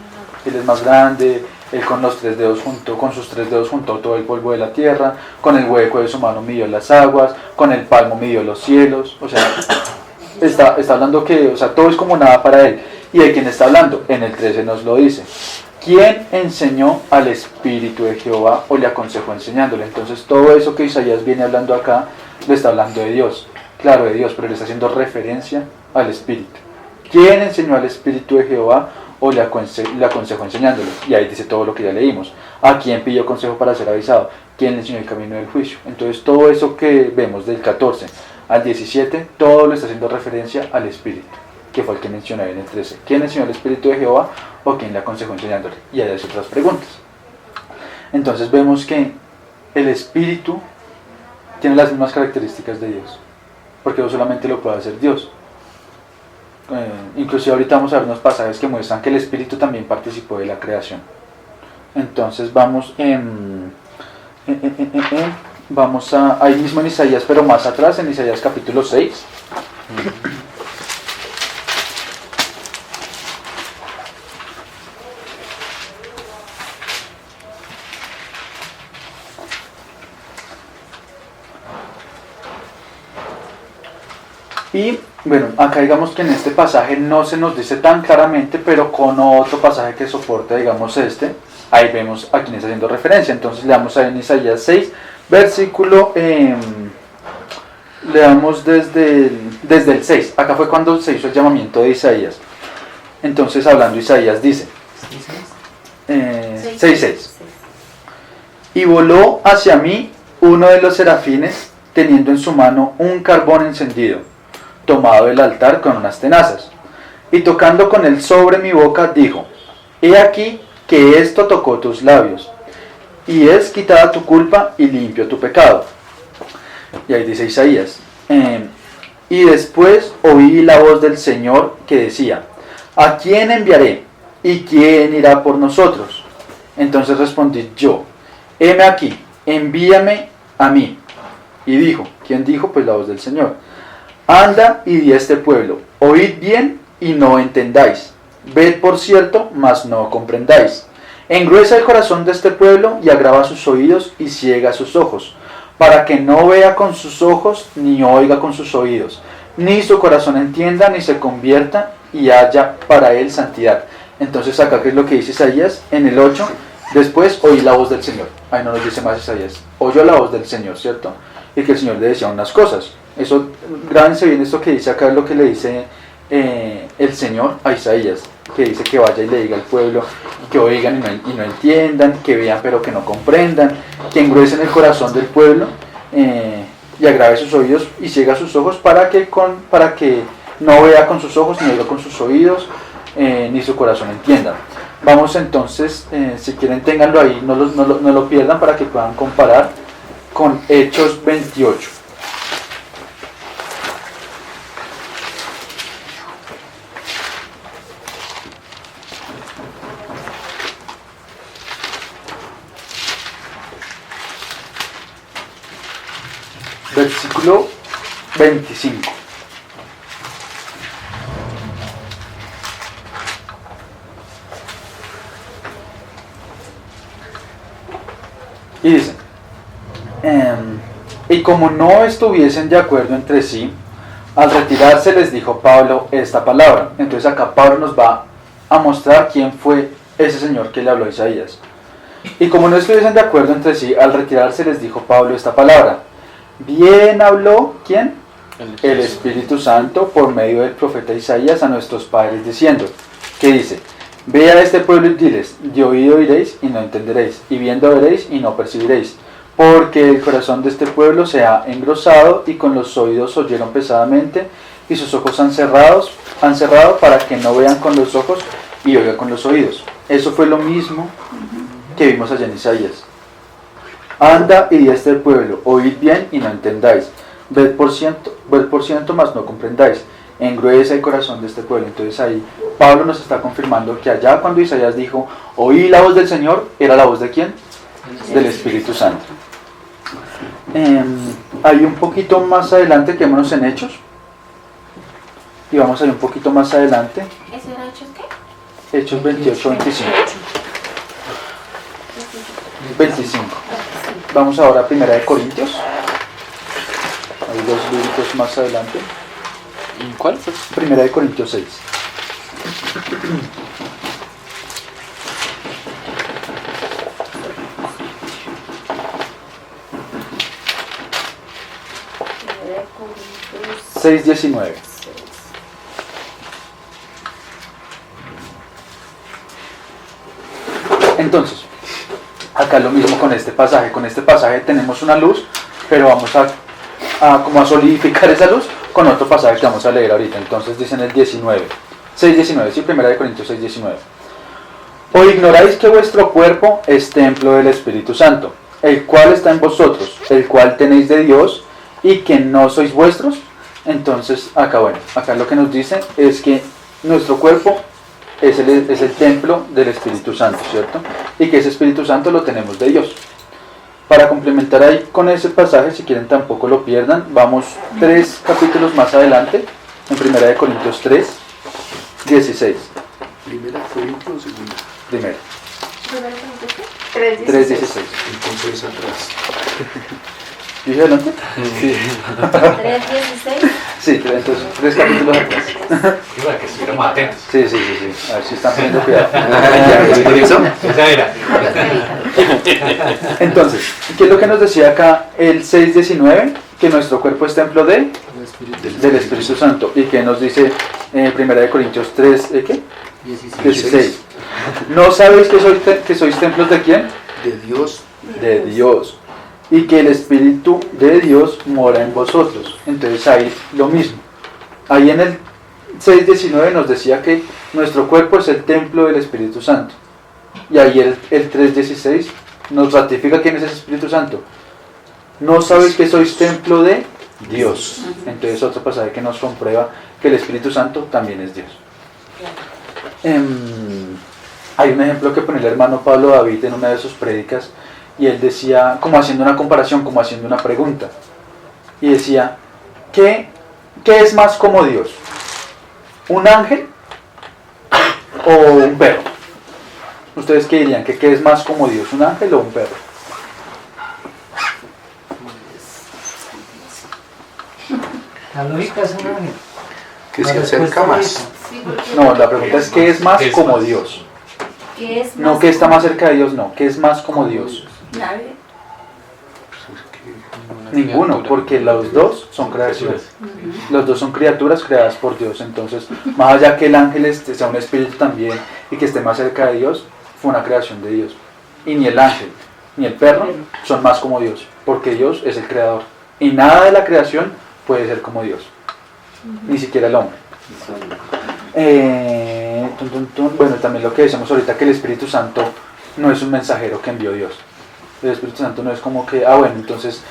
Él es más grande, él con sus 3 dedos juntó todo el polvo de la tierra, con el hueco de su mano midió las aguas, con el palmo midió los cielos. O sea, está hablando que, o sea, todo es como nada para él. ¿Y de quién está hablando? En el 13 nos lo dice. ¿Quién enseñó al Espíritu de Jehová o le aconsejó enseñándole? Entonces todo eso que Isaías viene hablando acá, le está hablando de Dios. Claro, de Dios, pero le está haciendo referencia al Espíritu. ¿Quién enseñó al Espíritu de Jehová o le aconsejó enseñándole. Y ahí dice todo lo que ya leímos. ¿A quién pidió consejo para ser avisado? ¿Quién le enseñó el camino del juicio? Entonces todo eso que vemos del 14 al 17, todo le está haciendo referencia al Espíritu, que fue el que mencioné en el 13. ¿Quién enseñó el Espíritu de Jehová o quién le aconsejó enseñándole? Y hay otras preguntas. Entonces vemos que el Espíritu tiene las mismas características de Dios, porque no solamente lo puede hacer Dios. Inclusive ahorita vamos a ver unos pasajes que muestran que el Espíritu también participó de la creación. Entonces vamos vamos ahí mismo en Isaías, pero más atrás, en Isaías capítulo 6. Y bueno, acá digamos que en este pasaje no se nos dice tan claramente, pero con otro pasaje que soporta, digamos ahí vemos a quién está haciendo referencia. Entonces le damos ahí en Isaías 6, versículo, le damos desde el 6. Acá fue cuando se hizo el llamamiento de Isaías. Entonces hablando Isaías dice, 6:6. Y voló hacia mí uno de los serafines, teniendo en su mano un carbón encendido, tomado del altar con unas tenazas, y tocando con él sobre mi boca, dijo: He aquí que esto tocó tus labios, y es quitada tu culpa y limpio tu pecado. Y ahí dice Isaías, y después oí la voz del Señor que decía: ¿A quién enviaré? ¿Y quién irá por nosotros? Entonces respondí yo: heme aquí, envíame a mí. Y dijo, ¿quién dijo? Pues la voz del Señor: Anda y di a este pueblo, oíd bien y no entendáis, ved por cierto, mas no comprendáis. Engruesa el corazón de este pueblo y agrava sus oídos y ciega sus ojos, para que no vea con sus ojos, ni oiga con sus oídos, ni su corazón entienda, ni se convierta y haya para él santidad. Entonces acá, ¿qué es lo que dice Isaías? En el 8, después oí la voz del Señor. Ahí no nos dice más Isaías, oyó la voz del Señor, ¿cierto? Y que el Señor le decía unas cosas. Eso, grábense bien esto que dice acá, es lo que le dice el Señor a Isaías, que dice que vaya y le diga al pueblo que oigan y no entiendan, que vean pero que no comprendan, que engruesen el corazón del pueblo y agrave sus oídos y ciega sus ojos, para que no vea con sus ojos, ni oiga con sus oídos, ni su corazón entienda. Vamos entonces, si quieren ténganlo ahí, no lo pierdan, para que puedan comparar con Hechos 28. Versículo 25. Y dice, y como no estuviesen de acuerdo entre sí, al retirarse les dijo Pablo esta palabra. Entonces acá Pablo nos va a mostrar quién fue ese señor que le habló a Isaías. Y como no estuviesen de acuerdo entre sí, al retirarse les dijo Pablo esta palabra. Bien habló, ¿quién? El Espíritu Santo por medio del profeta Isaías a nuestros padres diciendo, que dice: Ve a este pueblo y diles, de oído oiréis y no entenderéis, y viendo veréis y no percibiréis, porque el corazón de este pueblo se ha engrosado y con los oídos oyeron pesadamente y sus ojos han cerrado para que no vean con los ojos y oigan con los oídos. Eso fue lo mismo que vimos allá en Isaías. Anda y di a este pueblo, oíd bien y no entendáis, ved por ciento, mas no comprendáis, engruesa el corazón de este pueblo. Entonces ahí Pablo nos está confirmando que allá cuando Isaías dijo, oí la voz del Señor, ¿era la voz de quién? Del Espíritu Santo. Hay un poquito más adelante, quedémonos en Hechos, y vamos a ir un poquito más adelante. ¿Ese era Hechos qué? Hechos 28, 25. 25. Vamos ahora a Primera de Corintios. Hay dos libros más adelante. ¿Cuál? Primera de Corintios 6. Primera de Corintios 6:19. Entonces, acá lo mismo con este pasaje. Con este pasaje tenemos una luz, pero vamos como a solidificar esa luz con otro pasaje que vamos a leer ahorita. Entonces dice en el 6:19, sí, 1 Corintios 6:19. ¿O ignoráis que vuestro cuerpo es templo del Espíritu Santo, el cual está en vosotros, el cual tenéis de Dios, y que no sois vuestros? Entonces, acá lo que nos dice es que nuestro cuerpo es el templo del Espíritu Santo, ¿cierto? Y que ese Espíritu Santo lo tenemos de Dios. Para complementar ahí con ese pasaje, si quieren tampoco lo pierdan, vamos 3 capítulos más adelante, en 1 Corintios 3:16. ¿Primera Corintios o segunda? Primero, ¿Primero qué? 3:16. Entonces atrás. ¿Dije adelante? Sí. 3:16. Sí, entonces 3 capítulos atrás. Y para que estuviéramos atentos. Sí. A ver si están poniendo cuidado. Esa era. Entonces, ¿qué es lo que nos decía acá el 6:19? Que nuestro cuerpo es templo del Espíritu Santo. ¿Y que nos dice en 1 Corintios 3, ¿qué? 16. ¿No sabéis que sois templos de quién? De Dios. De Dios. Y que el Espíritu de Dios mora en vosotros. Entonces ahí lo mismo. Ahí en el 6:19 nos decía que nuestro cuerpo es el templo del Espíritu Santo. Y ahí el 3:16 nos ratifica quién es el Espíritu Santo. No sabéis que sois templo de Dios. Entonces otro pasaje que nos comprueba que el Espíritu Santo también es Dios. Hay un ejemplo que pone el hermano Pablo David en una de sus prédicas, y él decía, como haciendo una comparación, como haciendo una pregunta, y decía, ¿qué es más como Dios? ¿Un ángel o un perro? ¿Ustedes qué dirían? ¿Qué es más como Dios? ¿Un ángel o un perro? La lógica es un ángel. Que se La acerca respuesta más. es esa. Sí, porque No, la pregunta es ¿qué es más ¿Qué es como más? Dios? ¿qué es No, más ¿qué está como- más cerca de Dios? No, ¿qué es más como Dios? Nadie. Ninguno, porque los dos son creaciones. Los dos son criaturas creadas por Dios. Entonces, más allá que el ángel sea un espíritu también y que esté más cerca de Dios, fue una creación de Dios. Y ni el ángel ni el perro son más como Dios, porque Dios es el creador. Y nada de la creación puede ser como Dios, ni siquiera el hombre. Bueno, también lo que decíamos ahorita, que el Espíritu Santo no es un mensajero que envió Dios. El Espíritu Santo no es como que, bueno, entonces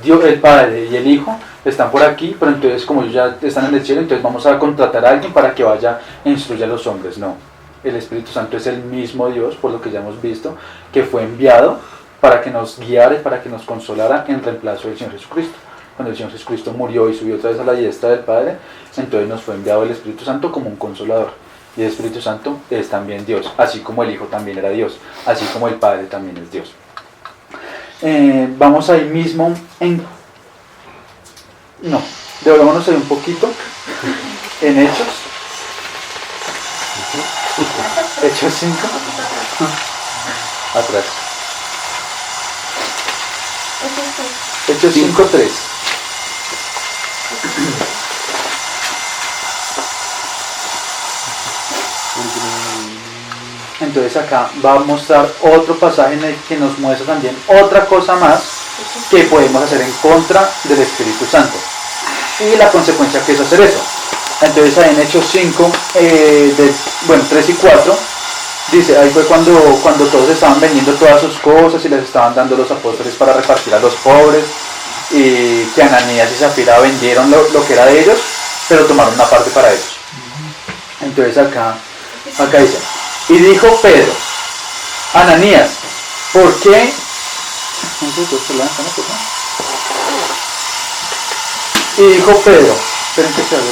Dios, el Padre y el Hijo están por aquí, pero entonces como ellos ya están en el cielo, entonces vamos a contratar a alguien para que vaya e instruya a los hombres. No, el Espíritu Santo es el mismo Dios, por lo que ya hemos visto, que fue enviado para que nos guiara y para que nos consolara en reemplazo del Señor Jesucristo. Cuando el Señor Jesucristo murió y subió otra vez a la diestra del Padre, entonces nos fue enviado el Espíritu Santo como un consolador. Y el Espíritu Santo es también Dios, así como el Hijo también era Dios, así como el Padre también es Dios. Vamos ahí mismo devolvámonos ahí un poquito en Hechos 5 atrás, Hechos 5:3. Entonces acá va a mostrar otro pasaje en el que nos muestra también otra cosa más que podemos hacer en contra del Espíritu Santo y la consecuencia que es hacer eso. Entonces ahí en Hechos 5, 3 y 4 dice, ahí fue cuando todos estaban vendiendo todas sus cosas y les estaban dando los apóstoles para repartir a los pobres, y que Ananías y Zafira vendieron lo que era de ellos, pero tomaron una parte para ellos. Entonces acá dice, y dijo Pedro, Ananías, ¿por qué? Y dijo Pedro, esperen que se abre.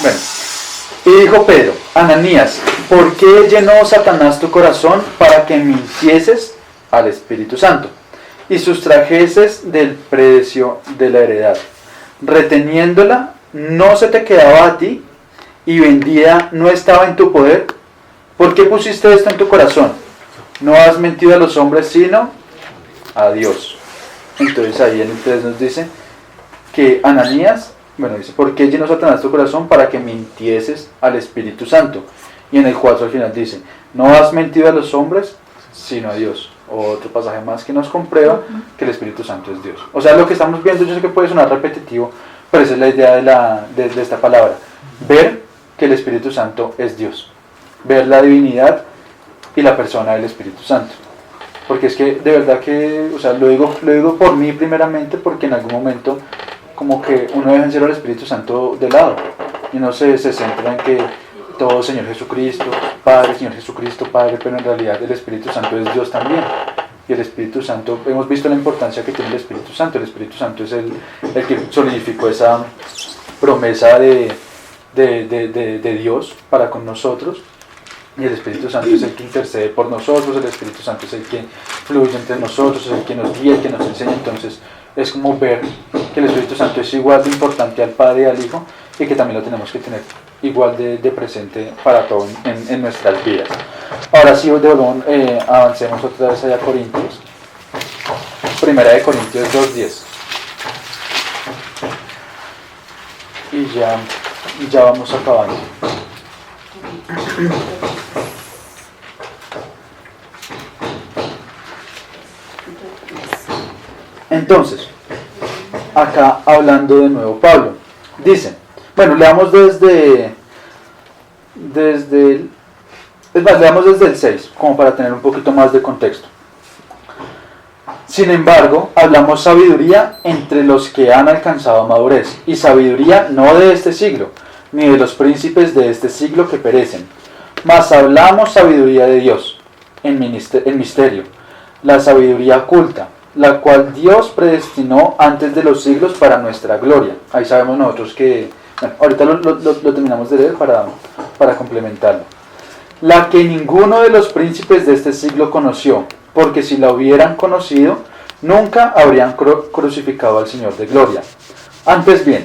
Bueno, y dijo Pedro, Ananías, ¿por qué llenó Satanás tu corazón para que mintieses al Espíritu Santo y sustrajeses del precio de la heredad? Reteniéndola, no se te quedaba a ti, y vendida no estaba en tu poder. ¿Por qué pusiste esto en tu corazón? no has mentido a los hombres sino a Dios. Entonces ahí en el 3 nos dice que Ananías, bueno, dice, ¿por qué llenó Satanás tu corazón para que mintieses al Espíritu Santo? Y en el 4 al final dice, no has mentido a los hombres sino a Dios. Otro pasaje más que nos comprueba que el Espíritu Santo es Dios. O sea, lo que estamos viendo, yo sé que puede sonar repetitivo, pero esa es la idea de esta palabra. Ver que el Espíritu Santo es Dios. Ver la divinidad y la persona del Espíritu Santo. Porque es que de verdad que, o sea, lo digo por mí primeramente, porque en algún momento como que uno deja en serio al Espíritu Santo de lado. Y uno se centra en que todo Señor Jesucristo, Padre, pero en realidad el Espíritu Santo es Dios también. Y el Espíritu Santo, hemos visto la importancia que tiene el Espíritu Santo. El Espíritu Santo es el que solidificó esa promesa de Dios para con nosotros. Y el Espíritu Santo es el que intercede por nosotros, el Espíritu Santo es el que fluye entre nosotros, es el que nos guía, el que nos enseña. Entonces es como ver que el Espíritu Santo es igual de importante al Padre y al Hijo, y que también lo tenemos que tener igual de presente para todo en nuestras vidas. Ahora sí, avancemos otra vez allá a Corintios. Primera de Corintios 2:10. Y ya vamos acabando. Entonces, acá hablando de nuevo Pablo, dice, bueno, leamos desde el 6, como para tener un poquito más de contexto. Sin embargo, hablamos sabiduría entre los que han alcanzado madurez, y sabiduría no de este siglo, ni de los príncipes de este siglo que perecen, mas hablamos sabiduría de Dios, en misterio, la sabiduría oculta, la cual Dios predestinó antes de los siglos para nuestra gloria. Ahí sabemos nosotros que, bueno, ahorita lo terminamos de leer para complementarlo. La que ninguno de los príncipes de este siglo conoció, porque si la hubieran conocido, nunca habrían crucificado al Señor de gloria. Antes bien,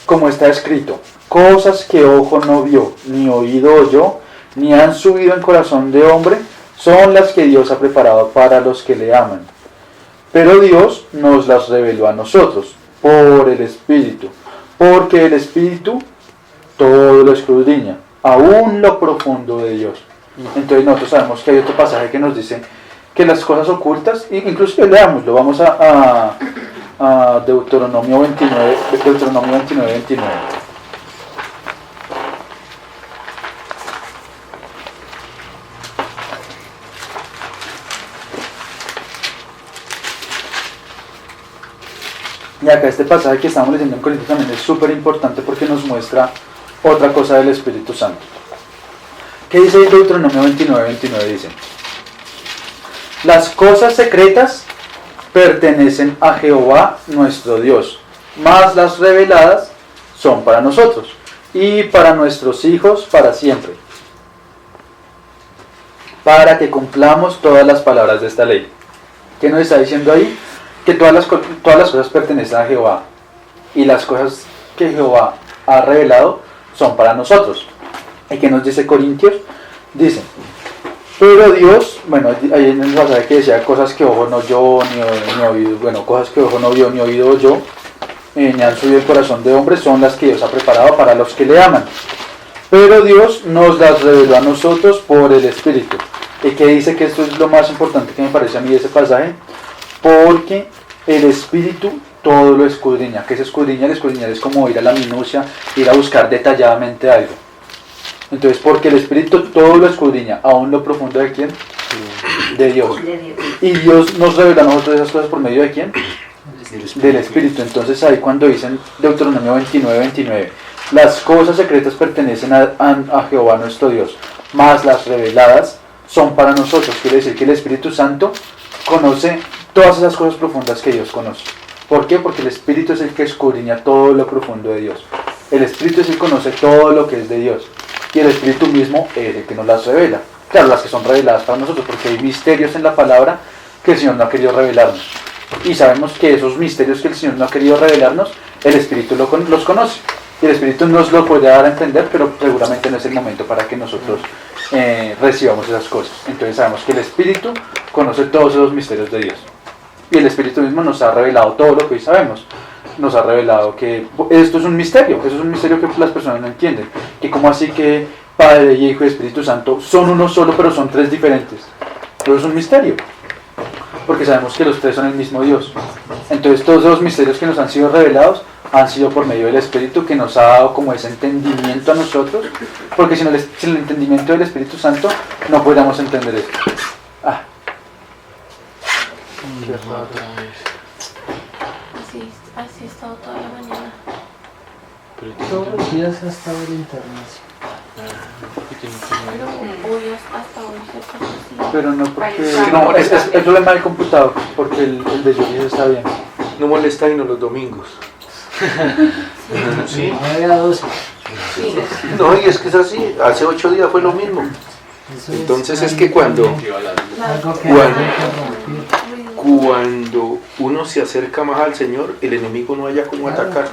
como está escrito, cosas que ojo no vio, ni oído oyó, ni han subido en corazón de hombre, son las que Dios ha preparado para los que le aman. Pero Dios nos las reveló a nosotros, por el Espíritu, porque el Espíritu todo lo escudriña, aún lo profundo de Dios. Entonces nosotros sabemos que hay otro pasaje que nos dice que las cosas ocultas, incluso leámoslo, vamos a Deuteronomio 29. Y acá este pasaje que estamos leyendo en Corintios también es súper importante porque nos muestra otra cosa del Espíritu Santo. ¿Qué dice Deuteronomio 29:29? Dice: las cosas secretas pertenecen a Jehová nuestro Dios, mas las reveladas son para nosotros y para nuestros hijos para siempre, para que cumplamos todas las palabras de esta ley. ¿Qué nos está diciendo ahí? Que todas las cosas pertenecen a Jehová, y las cosas que Jehová ha revelado son para nosotros. ¿Y qué nos dice Corintios? Dice: pero Dios, bueno, ahí en el pasaje que decía cosas que ojo no vio ni oído, bueno, cosas que ojo no vio ni oído yo, ni han subido el corazón de hombre, son las que Dios ha preparado para los que le aman. Pero Dios nos las reveló a nosotros por el Espíritu. ¿Y qué dice? Que esto es lo más importante que me parece a mí de ese pasaje. Porque el Espíritu todo lo escudriña. ¿Qué es escudriñar? Escudriñar es como ir a la minucia, ir a buscar detalladamente algo. Entonces, porque el Espíritu todo lo escudriña, aún lo profundo de ¿quién? De Dios. Y Dios nos revela a nosotros esas cosas por medio de ¿quién? Del Espíritu. Entonces ahí cuando dicen Deuteronomio 29:29, las cosas secretas pertenecen a Jehová nuestro Dios, mas las reveladas son para nosotros. Quiere decir que el Espíritu Santo conoce todas esas cosas profundas que Dios conoce. ¿Por qué? Porque el Espíritu es el que escudriña todo lo profundo de Dios. El Espíritu es el que conoce todo lo que es de Dios. Y el Espíritu mismo es el que nos las revela. Claro, las que son reveladas para nosotros, porque hay misterios en la palabra que el Señor no ha querido revelarnos. Y sabemos que esos misterios que el Señor no ha querido revelarnos, el Espíritu los conoce. Y el Espíritu nos lo puede dar a entender, pero seguramente no es el momento para que nosotros recibamos esas cosas. Entonces sabemos que el Espíritu conoce todos esos misterios de Dios. Y el Espíritu mismo nos ha revelado todo lo que hoy sabemos. Nos ha revelado que esto es un misterio, eso es un misterio que las personas no entienden. Que como así que Padre, Hijo y Espíritu Santo son uno solo, pero son tres diferentes. Eso es un misterio, porque sabemos que los tres son el mismo Dios. Entonces todos los misterios que nos han sido revelados han sido por medio del Espíritu, que nos ha dado como ese entendimiento a nosotros, porque sin el entendimiento del Espíritu Santo no podríamos entender esto. Qué raro. Así he estado toda la mañana. Todos los días ha estado el internet. Pero hoy hasta hoy se está así. Pero no porque... No, es el problema del computador, porque el de Yuri está bien. No molesta y no los domingos. Sí. 9 a 12. No, y es que es así. Hace 8 días fue lo mismo. Eso Entonces es que cuando algo que Bueno. hay que romper. cuando uno se acerca más al Señor, el enemigo no haya cómo atacar.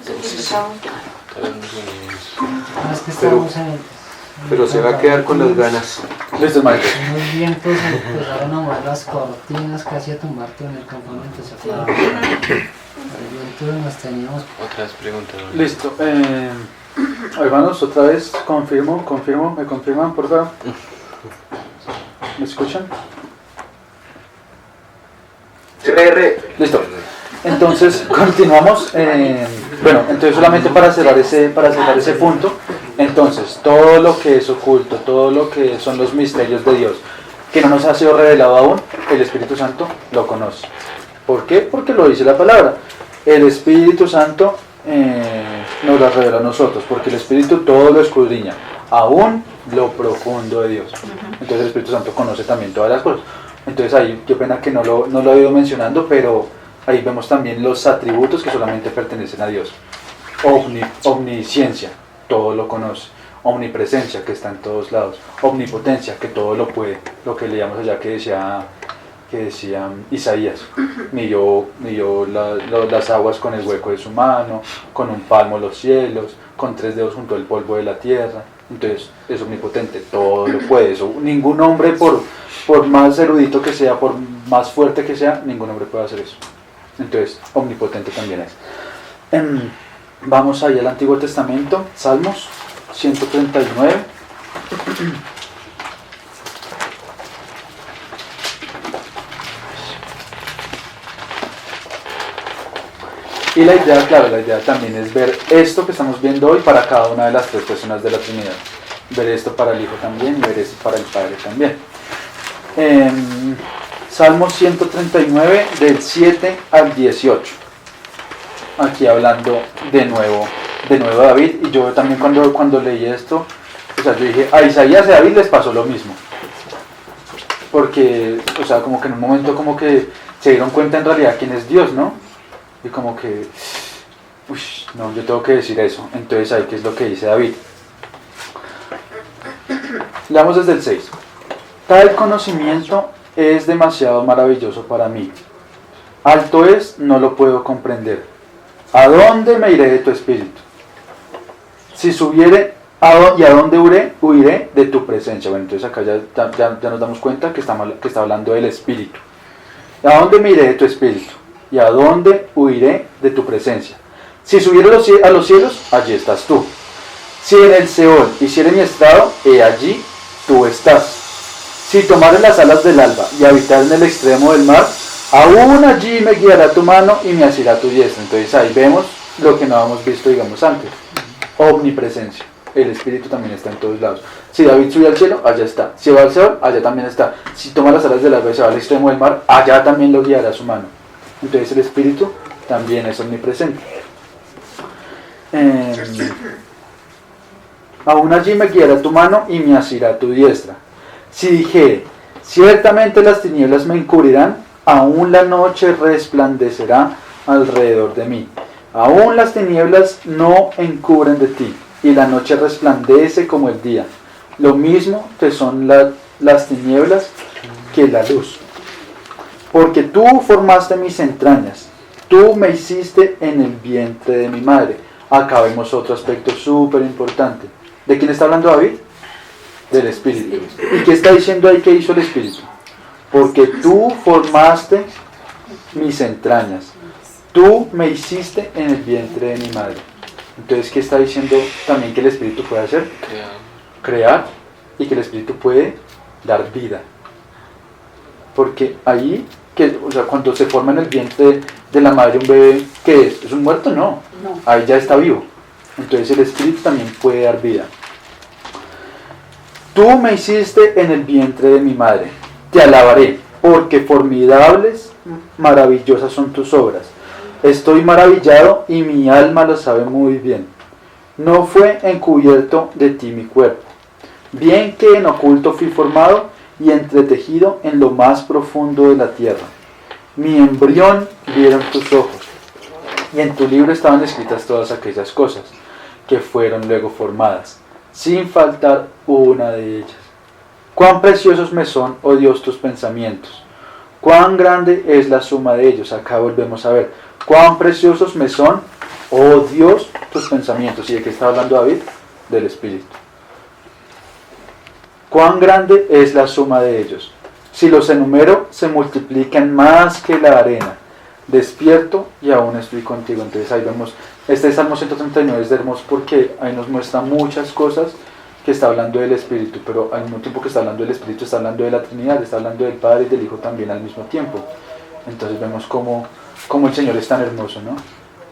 No es que estamos Pero se va a quedar con las ganas. Listo, Mario. Unos vientos empezaron a mover las cortinas, casi a tumbar todo en el campamento. Se fue a... El viento nos teníamos. Otras preguntas. Listo. Hermanos, otra vez, confirmo, ¿me confirman, por favor? ¿Me escuchan? Listo. Entonces, continuamos. Bueno, entonces solamente para cerrar ese punto, entonces, todo lo que es oculto, todo lo que son los misterios de Dios, que no nos ha sido revelado aún, el Espíritu Santo lo conoce. ¿Por qué? Porque lo dice la palabra. El Espíritu Santo nos lo revela a nosotros, porque el Espíritu todo lo escudriña, aún lo profundo de Dios. Entonces el Espíritu Santo conoce también todas las cosas. Entonces ahí, qué pena que no lo he ido mencionando, pero ahí vemos también los atributos que solamente pertenecen a Dios. Omnisciencia, todo lo conoce. Omnipresencia, que está en todos lados. Omnipotencia, que todo lo puede. Lo que leíamos allá que decía Isaías. Midió las aguas con el hueco de su mano, con un palmo los cielos, con 3 dedos junto al polvo de la tierra. Entonces es omnipotente, todo lo puede. Eso, ningún hombre, por más erudito que sea, por más fuerte que sea, ningún hombre puede hacer eso. Entonces, omnipotente también es. Vamos ahí al Antiguo Testamento, Salmos 139. Y la idea, claro, la idea también es ver esto que estamos viendo hoy para cada una de las 3 personas de la Trinidad. Ver esto para el Hijo también y ver esto para el Padre también. Salmo 139 del 7 al 18. Aquí hablando de nuevo David. Y yo también cuando leí esto, o sea, yo dije, a Isaías y a David les pasó lo mismo. Porque, o sea, como que en un momento como que se dieron cuenta en realidad quién es Dios, ¿no? Y como que, no, yo tengo que decir eso. Entonces ahí, ¿qué es lo que dice David? Leamos desde el 6. Tal conocimiento es demasiado maravilloso para mí. Alto es, no lo puedo comprender. ¿A dónde me iré de tu espíritu? Si subiere, ¿y a dónde huiré de tu presencia? Bueno, entonces acá ya nos damos cuenta que está hablando del espíritu. ¿A dónde me iré de tu espíritu? ¿Y a dónde huiré de tu presencia? Si subiere a los cielos, allí estás tú. Si en el Seol hiciere mi estrado, he allí tú estás. Si tomare las alas del alba y habitar en el extremo del mar, aún allí me guiará tu mano y me asirá tu diestra. Entonces ahí vemos lo que no habíamos visto, digamos, antes. Omnipresencia. El Espíritu también está en todos lados. Si David sube al cielo, allá está. Si va al Seol, allá también está. Si toma las alas del alba y se va al extremo del mar, allá también lo guiará su mano. Entonces el Espíritu también es omnipresente. Aún allí me guiará tu mano y me asirá tu diestra. Si dijere, ciertamente las tinieblas me encubrirán, aún la noche resplandecerá alrededor de mí. Aún las tinieblas no encubren de ti, y la noche resplandece como el día. Lo mismo te son las tinieblas que la luz. Porque tú formaste mis entrañas, tú me hiciste en el vientre de mi madre. Acá vemos otro aspecto súper importante. ¿De quién está hablando David? Del Espíritu. ¿Y qué está diciendo ahí que hizo el Espíritu? Porque tú formaste mis entrañas. Tú me hiciste en el vientre de mi madre. Entonces, ¿qué está diciendo también que el Espíritu puede hacer? Crear, y que el Espíritu puede dar vida. Porque ahí, o sea, cuando se forma en el vientre de la madre un bebé, ¿qué es? ¿Es un muerto? No. Ahí ya está vivo. Entonces el Espíritu también puede dar vida. Tú me hiciste en el vientre de mi madre. Te alabaré, porque formidables, maravillosas son tus obras. Estoy maravillado y mi alma lo sabe muy bien. No fue encubierto de ti mi cuerpo. Bien que en oculto fui formado y entretejido en lo más profundo de la tierra. Mi embrión vieron tus ojos, y en tu libro estaban escritas todas aquellas cosas que fueron luego formadas, sin faltar una de ellas. Cuán preciosos me son, oh Dios, tus pensamientos. Cuán grande es la suma de ellos. Acá volvemos a ver. Cuán preciosos me son, oh Dios, tus pensamientos. ¿Y de qué está hablando David? Del Espíritu. Cuán grande es la suma de ellos. Si los enumero, se multiplican más que la arena. Despierto y aún estoy contigo. Entonces ahí vemos, este Salmo 139 es hermoso porque ahí nos muestra muchas cosas que está hablando del Espíritu, pero al mismo tiempo que está hablando del Espíritu, está hablando de la Trinidad, está hablando del Padre y del Hijo también al mismo tiempo. Entonces vemos cómo el Señor es tan hermoso, ¿no?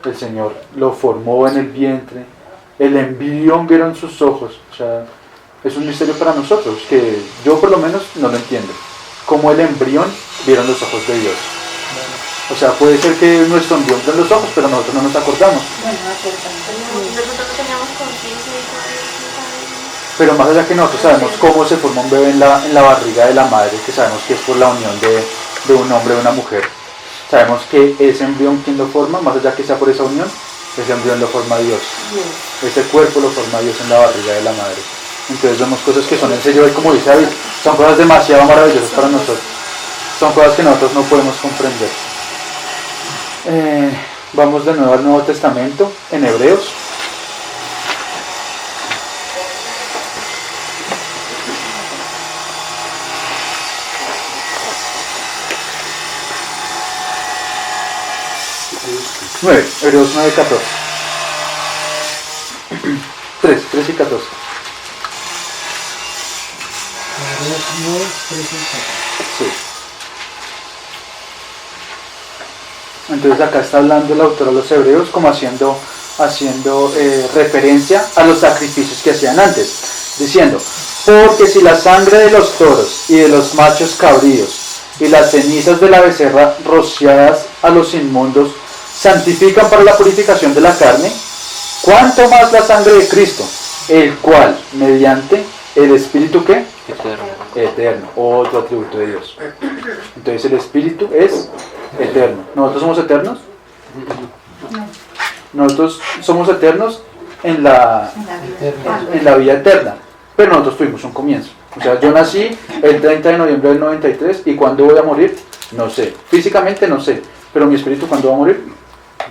El Señor lo formó en el vientre, el embrión vieron sus ojos, o sea, es un misterio para nosotros, que yo por lo menos no lo entiendo. Como el embrión vieron los ojos de Dios. O sea, puede ser que nuestro embrión vieron los ojos, pero nosotros no nos acordamos. Nosotros no teníamos conciencia y todo. Pero más allá que nosotros sabemos cómo se forma un bebé en la barriga de la madre, que sabemos que es por la unión de un hombre y una mujer. Sabemos que ese embrión, ¿quién lo forma? Más allá que sea por esa unión, ese embrión lo forma Dios. Ese cuerpo lo forma Dios en la barriga de la madre. Entonces vemos cosas que son en serio, y como dice David, son cosas demasiado maravillosas para nosotros. Son cosas que nosotros no podemos comprender. Vamos de nuevo al Nuevo Testamento, en Hebreos. Hebreos 9, 14. 3 y 14. Hebreos 9, 3 y 14. Sí. Entonces acá está hablando el autor de los Hebreos como haciendo referencia a los sacrificios que hacían antes, diciendo: porque si la sangre de los toros y de los machos cabríos y las cenizas de la becerra rociadas a los inmundos santifican para la purificación de la carne, ¿cuánto más la sangre de Cristo, el cual mediante el Espíritu ¿qué? Eterno, otro atributo de Dios. Entonces el Espíritu es eterno. ¿Nosotros somos eternos? Nosotros somos eternos en la vida eterna, pero nosotros tuvimos un comienzo. O sea, yo nací el 30 de noviembre del 93 y ¿cuándo voy a morir? No sé. Físicamente no sé, pero mi espíritu ¿cuándo va a morir?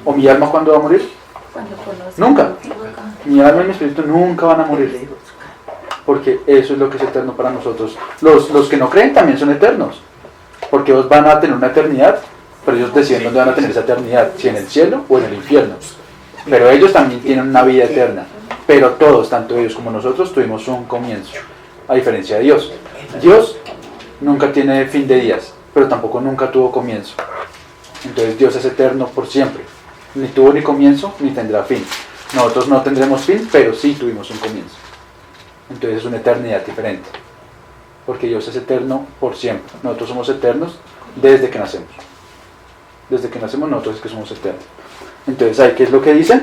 ¿O mi alma cuándo va a morir? Nunca. Mi alma y mi espíritu nunca van a morir, porque eso es lo que es eterno para nosotros. Los que no creen también son eternos, porque ellos van a tener una eternidad, pero ellos deciden dónde van a tener esa eternidad, si en el cielo o en el infierno. Pero ellos también tienen una vida eterna. Pero todos, tanto ellos como nosotros, tuvimos un comienzo, a diferencia de Dios. Dios nunca tiene fin de días, pero tampoco nunca tuvo comienzo. Entonces Dios es eterno por siempre. Ni tuvo ni comienzo, ni tendrá fin. Nosotros no tendremos fin, pero sí tuvimos un comienzo. Entonces es una eternidad diferente, porque Dios es eterno por siempre. Nosotros somos eternos desde que nacemos. Desde que nacemos nosotros es que somos eternos. Entonces ahí, ¿qué es lo que dice?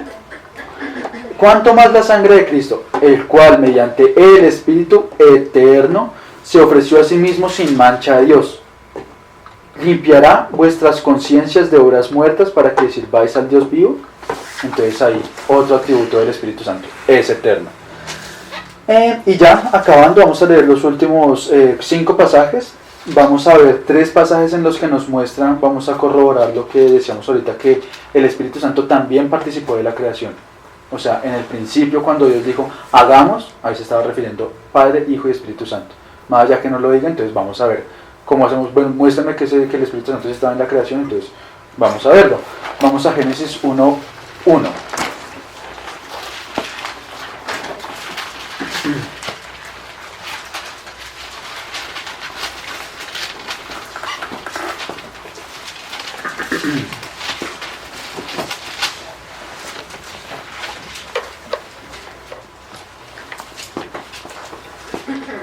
¿Cuánto más la sangre de Cristo, el cual mediante el Espíritu eterno se ofreció a sí mismo sin mancha a Dios, limpiará vuestras conciencias de obras muertas para que sirváis al Dios vivo? Entonces ahí, otro atributo del Espíritu Santo, es eterno. Y ya acabando, vamos a leer los últimos 5 pasajes. Vamos a ver 3 pasajes en los que nos muestran, vamos a corroborar lo que decíamos ahorita, que el Espíritu Santo también participó de la creación. O sea, en el principio cuando Dios dijo, hagamos, ahí se estaba refiriendo Padre, Hijo y Espíritu Santo. Más allá que no lo diga, entonces vamos a ver cómo hacemos. Bueno, muéstrame que el Espíritu Santo estaba en la creación, entonces vamos a verlo. Vamos a Génesis 1:1.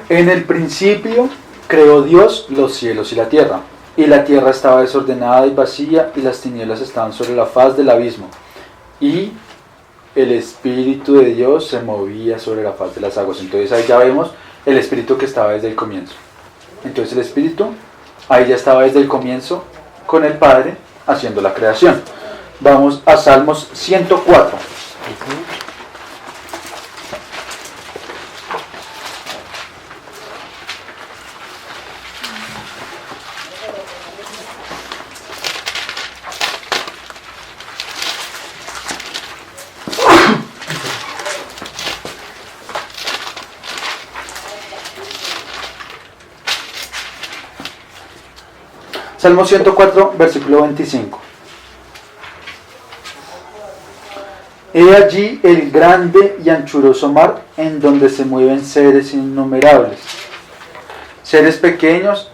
En el principio creó Dios los cielos y la tierra estaba desordenada y vacía, y las tinieblas estaban sobre la faz del abismo, y el Espíritu de Dios se movía sobre la faz de las aguas. Entonces ahí ya vemos el Espíritu que estaba desde el comienzo. Entonces el Espíritu ahí ya estaba desde el comienzo con el Padre haciendo la creación. Vamos a Salmos 104. Salmo 104, versículo 25. He allí el grande y anchuroso mar, en donde se mueven seres innumerables, seres pequeños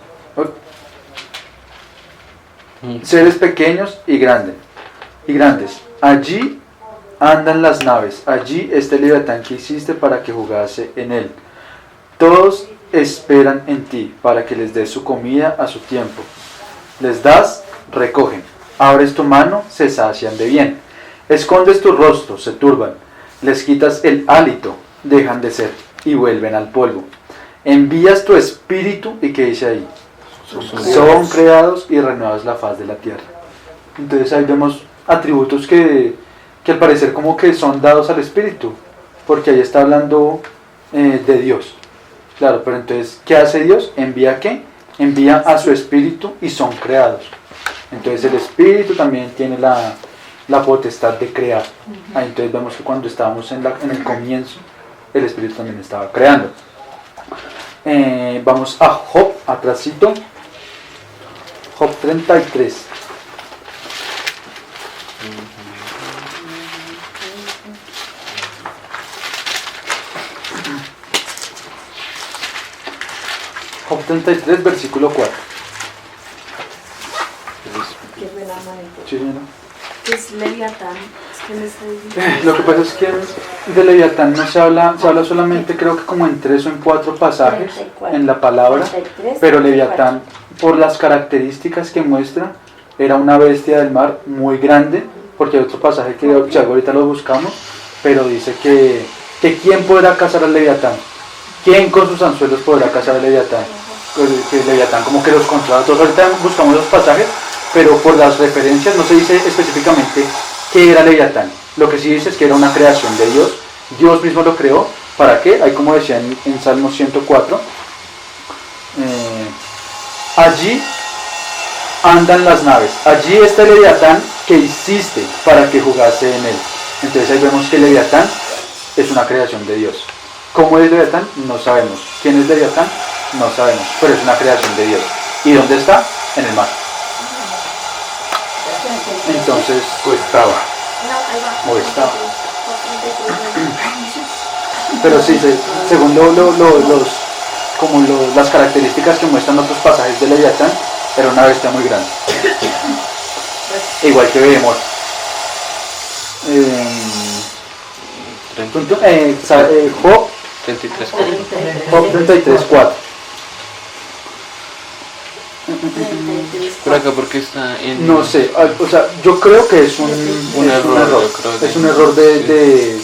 y grandes. Allí andan las naves, allí está el Leviatán que hiciste para que jugase en él. Todos esperan en ti, para que les des su comida a su tiempo. Les das, recogen. Abres tu mano, se sacian de bien. Escondes tu rostro, se turban. Les quitas el hálito, dejan de ser y vuelven al polvo. Envías tu espíritu, ¿y qué dice ahí? Son creados y renuevas la faz de la tierra. Entonces ahí vemos atributos que al parecer como que son dados al espíritu, porque ahí está hablando de Dios. Claro, pero entonces, ¿qué hace Dios? ¿Envía qué? Envía a su espíritu y son creados. Entonces el espíritu también tiene la potestad de crear. Ahí entonces vemos que cuando estábamos en el comienzo, el espíritu también estaba creando. Vamos a Job, atrásito. Job 33. Job 33, versículo 4. ¿Qué es la madre? Sí, señora. ¿Qué es Leviatán? Es que me está diciendo. Lo que pasa es que de Leviatán no se habla solamente, creo que como en 3 o en 4 pasajes 34. en la palabra, 33, pero Leviatán, por las características que muestra, era una bestia del mar muy grande, porque hay otro pasaje que si algo ahorita lo buscamos, pero dice que ¿quién podrá cazar al Leviatán? ¿Quién con sus anzuelos podrá cazar al Leviatán? Que Leviatán como que los controla todos. Ahorita buscamos los pasajes, pero por las referencias no se dice específicamente qué era Leviatán. Lo que sí dice es que era una creación de Dios. Dios mismo lo creó. ¿Para qué? Ahí como decía en Salmo 104. Allí andan las naves. Allí está el Leviatán que hiciste para que jugase en él. Entonces ahí vemos que Leviatán es una creación de Dios. ¿Cómo es Leviatán? No sabemos. ¿Quién es Leviatán? No sabemos. Pero es una creación de Dios. ¿Y dónde está? En el mar. Entonces, O estaba. o estaba. Pero sí, según las características que muestran otros pasajes de Leviatán, era una bestia muy grande. Igual que vemos. Job 33:4. Por acá porque está en... No sé, o sea, yo creo que es un error. yo creo que Es un error de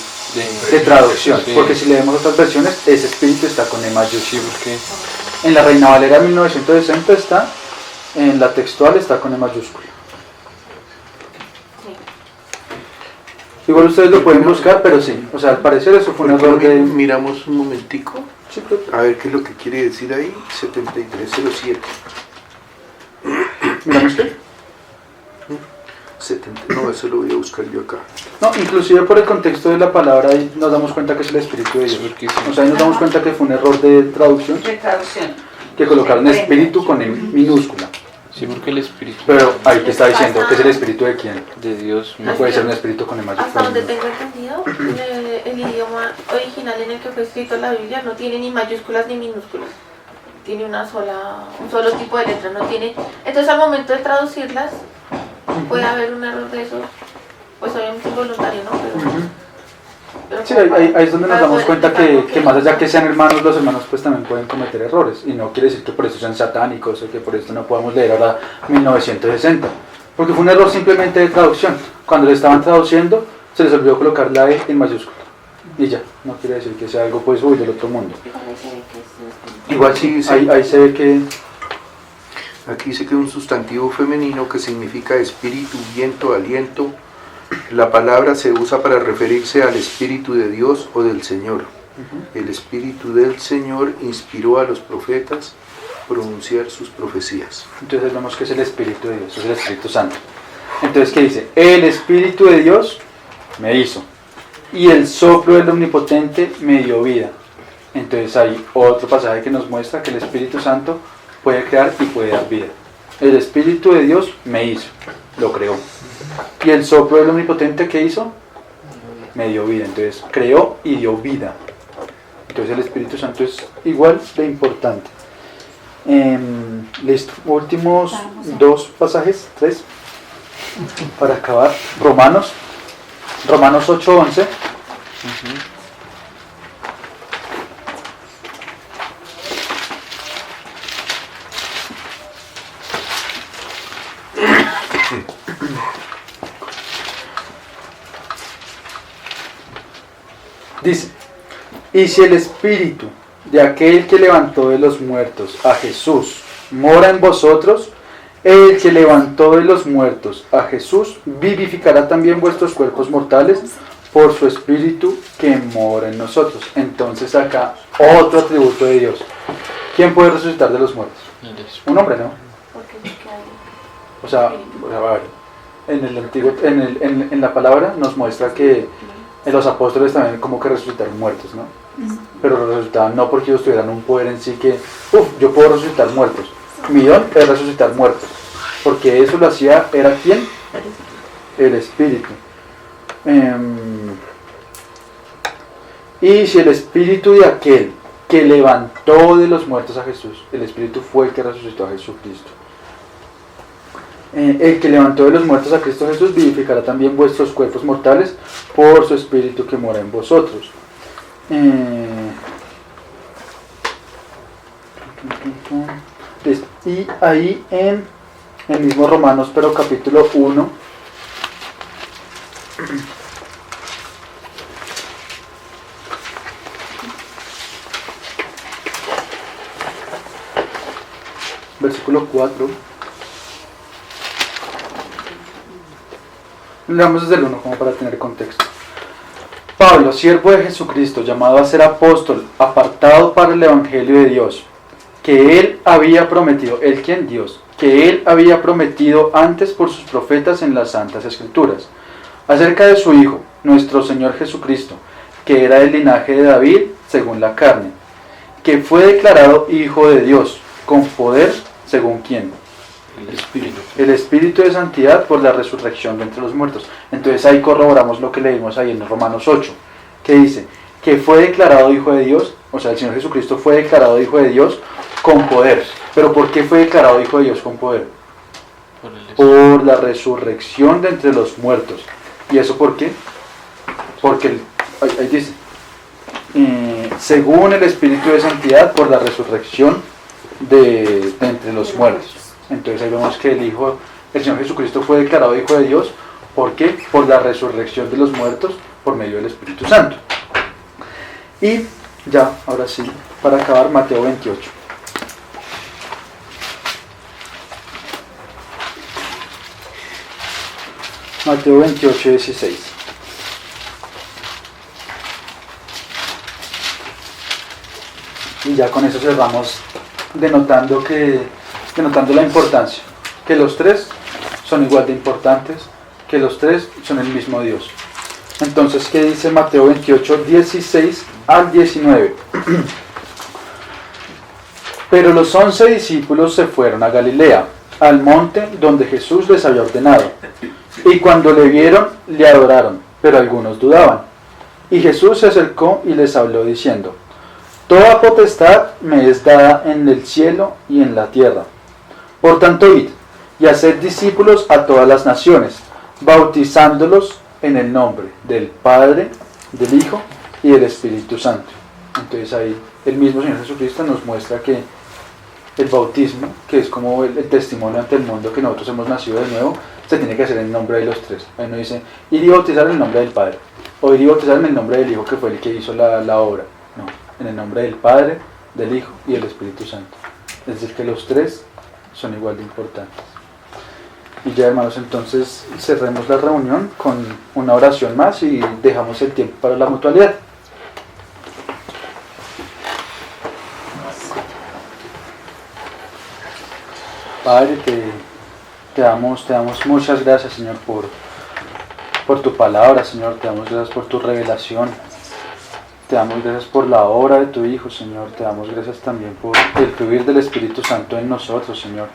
traducción, sí. porque si leemos otras versiones, ese espíritu está con E mayúscula. Sí, porque... En la Reina Valera 1960 está, en la textual está con E mayúscula. Igual ustedes lo pueden buscar, pero sí, o sea, al parecer eso fue un error de... Miramos un momentico, Sí, pero- a ver qué es lo que quiere decir ahí. 7307. ¿Miramos qué? No, eso lo voy a buscar yo acá. No, inclusive por el contexto de la palabra ahí nos damos cuenta que es el Espíritu de Dios. Porque sí. O sea, ahí nos damos cuenta que fue un error de traducción, De traducción. que colocaron Espíritu con E minúscula. Sí, porque el Espíritu Pero ahí te está diciendo que es el Espíritu de quién. de Dios No puede ser un Espíritu con E Hasta mayúscula. donde tengo entendido, el idioma original en el que fue escrito la Biblia no tiene ni mayúsculas ni minúsculas. Tiene un solo tipo de letra, no tiene. Entonces al momento de traducirlas puede haber un error de eso, pues obviamente involuntario, ¿no? Pero Sí, ahí es donde nos damos cuenta que más allá que sean hermanos, los hermanos pues también pueden cometer errores. Y no quiere decir que por eso sean satánicos o que por esto no podamos leer ahora 1960. Porque fue un error simplemente de traducción. Cuando le estaban traduciendo, se les olvidó colocar la E en mayúscula. Y ya, no quiere decir que sea algo pues del otro mundo. Igual sí, ahí se ve que... Aquí dice que es un sustantivo femenino que significa espíritu, viento, aliento. La palabra se usa para referirse al Espíritu de Dios o del Señor. El Espíritu del Señor inspiró a los profetas a pronunciar sus profecías. Entonces vemos que es el Espíritu de Dios, es el Espíritu Santo. Entonces, ¿qué dice? El Espíritu de Dios me hizo, y el soplo del Omnipotente me dio vida. Entonces hay otro pasaje que nos muestra que el Espíritu Santo puede crear y puede dar vida. El Espíritu de Dios me hizo, lo creó. Y el soplo del Omnipotente, ¿qué hizo? Me dio vida. Entonces creó y dio vida. Entonces el Espíritu Santo es igual de importante. Listo. Últimos dos pasajes, 3, para acabar. Romanos 8:11. Dice, y si el Espíritu de aquel que levantó de los muertos a Jesús mora en vosotros, el que levantó de los muertos a Jesús vivificará también vuestros cuerpos mortales por su Espíritu que mora en nosotros. Entonces acá otro atributo de Dios. ¿Quién puede resucitar de los muertos? Un hombre, ¿no? O sea, a ver, en el antiguo, en la palabra nos muestra que los apóstoles también como que resucitaron muertos, ¿no? Pero resucitaban no porque ellos tuvieran un poder en sí que, yo puedo resucitar muertos. Mi don es resucitar muertos. Porque eso lo hacía, ¿era quién? El Espíritu. Y si el Espíritu de aquel que levantó de los muertos a Jesús, el Espíritu fue el que resucitó a Jesucristo. El que levantó de los muertos a Cristo Jesús vivificará también vuestros cuerpos mortales por su Espíritu que mora en vosotros. Y ahí en el mismo Romanos, pero capítulo 1, versículo 4. Leamos desde el 1 como para tener contexto. Pablo, siervo de Jesucristo, llamado a ser apóstol, apartado para el Evangelio de Dios, que Él había prometido, ¿Él quién? Dios, que Él había prometido antes por sus profetas en las Santas Escrituras, acerca de su Hijo, nuestro Señor Jesucristo, que era del linaje de David, según la carne, que fue declarado Hijo de Dios, con poder, ¿según quién? El Espíritu de santidad por la resurrección de entre los muertos. Entonces ahí corroboramos lo que leímos ahí en Romanos 8, que dice que fue declarado Hijo de Dios, o sea, el Señor Jesucristo fue declarado Hijo de Dios con poder. ¿Pero por qué fue declarado Hijo de Dios con poder? Por la resurrección de entre los muertos. ¿Y eso por qué? Porque ahí dice, según el Espíritu de santidad por la resurrección de entre los muertos. Entonces ahí vemos que el Señor Jesucristo fue declarado Hijo de Dios. ¿Por qué? Por la resurrección de los muertos por medio del Espíritu Santo. Y ya, ahora sí, para acabar, Mateo 28. Mateo 28, 16. Y ya con eso cerramos denotando la importancia, que los tres son igual de importantes, que los tres son el mismo Dios. Entonces, ¿qué dice Mateo 28, 16 al 19? Pero los 11 discípulos se fueron a Galilea, al monte donde Jesús les había ordenado. Y cuando le vieron, le adoraron, pero algunos dudaban. Y Jesús se acercó y les habló diciendo: Toda potestad me es dada en el cielo y en la tierra. Por tanto, id y haced discípulos a todas las naciones, bautizándolos en el nombre del Padre, del Hijo y del Espíritu Santo. Entonces ahí el mismo Señor Jesucristo nos muestra que el bautismo, que es como el testimonio ante el mundo que nosotros hemos nacido de nuevo, se tiene que hacer en nombre de los tres. Ahí no dice ir y bautizar en el nombre del Padre, o ir y bautizar en el nombre del Hijo, que fue el que hizo la obra. No, en el nombre del Padre, del Hijo y del Espíritu Santo. Es decir, que los tres son igual de importantes. Y ya, hermanos, entonces cerremos la reunión con una oración más y dejamos el tiempo para la mutualidad. Padre, te damos muchas gracias, Señor, por tu palabra, Señor. Te damos gracias por tu revelación. Te damos gracias por la obra de tu Hijo, Señor. Te damos gracias también por el fluir del Espíritu Santo en nosotros, Señor.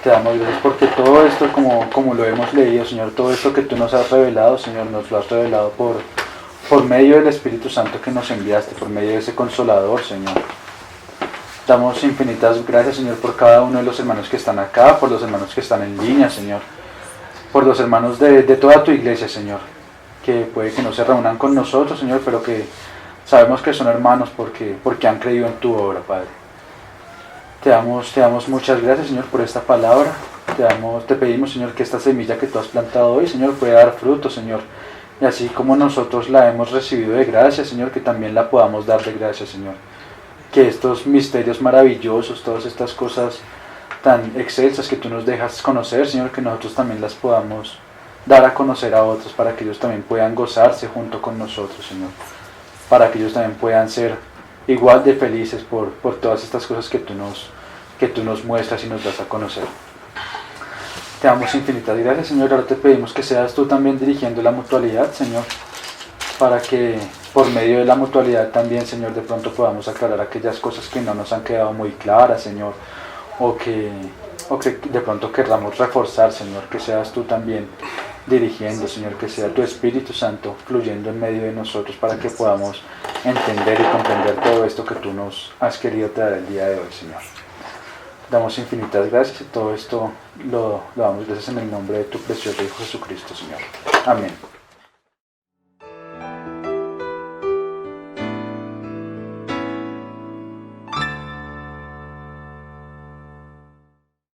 Te damos gracias porque todo esto, como lo hemos leído, Señor, todo esto que tú nos has revelado, Señor, nos lo has revelado por medio del Espíritu Santo que nos enviaste, por medio de ese Consolador, Señor. Damos infinitas gracias, Señor, por cada uno de los hermanos que están acá, por los hermanos que están en línea, Señor, por los hermanos de toda tu iglesia, Señor, que puede que no se reúnan con nosotros, Señor, pero que sabemos que son hermanos porque han creído en tu obra, Padre. Te damos muchas gracias, Señor, por esta palabra. Te pedimos, Señor, que esta semilla que tú has plantado hoy, Señor, pueda dar fruto, Señor. Y así como nosotros la hemos recibido de gracia, Señor, que también la podamos dar de gracia, Señor. Que estos misterios maravillosos, todas estas cosas tan excelsas que tú nos dejas conocer, Señor, que nosotros también las podamos dar a conocer a otros para que ellos también puedan gozarse junto con nosotros, Señor. Para que ellos también puedan ser igual de felices por todas estas cosas que tú nos muestras y nos das a conocer. Te damos infinitas gracias, Señor. Ahora te pedimos que seas tú también dirigiendo la mutualidad, Señor, para que por medio de la mutualidad también, Señor, de pronto podamos aclarar aquellas cosas que no nos han quedado muy claras, Señor, o que de pronto querramos reforzar, Señor. Que seas tú también dirigiendo, Señor, que sea tu Espíritu Santo fluyendo en medio de nosotros para que podamos entender y comprender todo esto que tú nos has querido traer el día de hoy, Señor. Damos infinitas gracias y todo esto lo damos gracias en el nombre de tu precioso Hijo Jesucristo, Señor. Amén.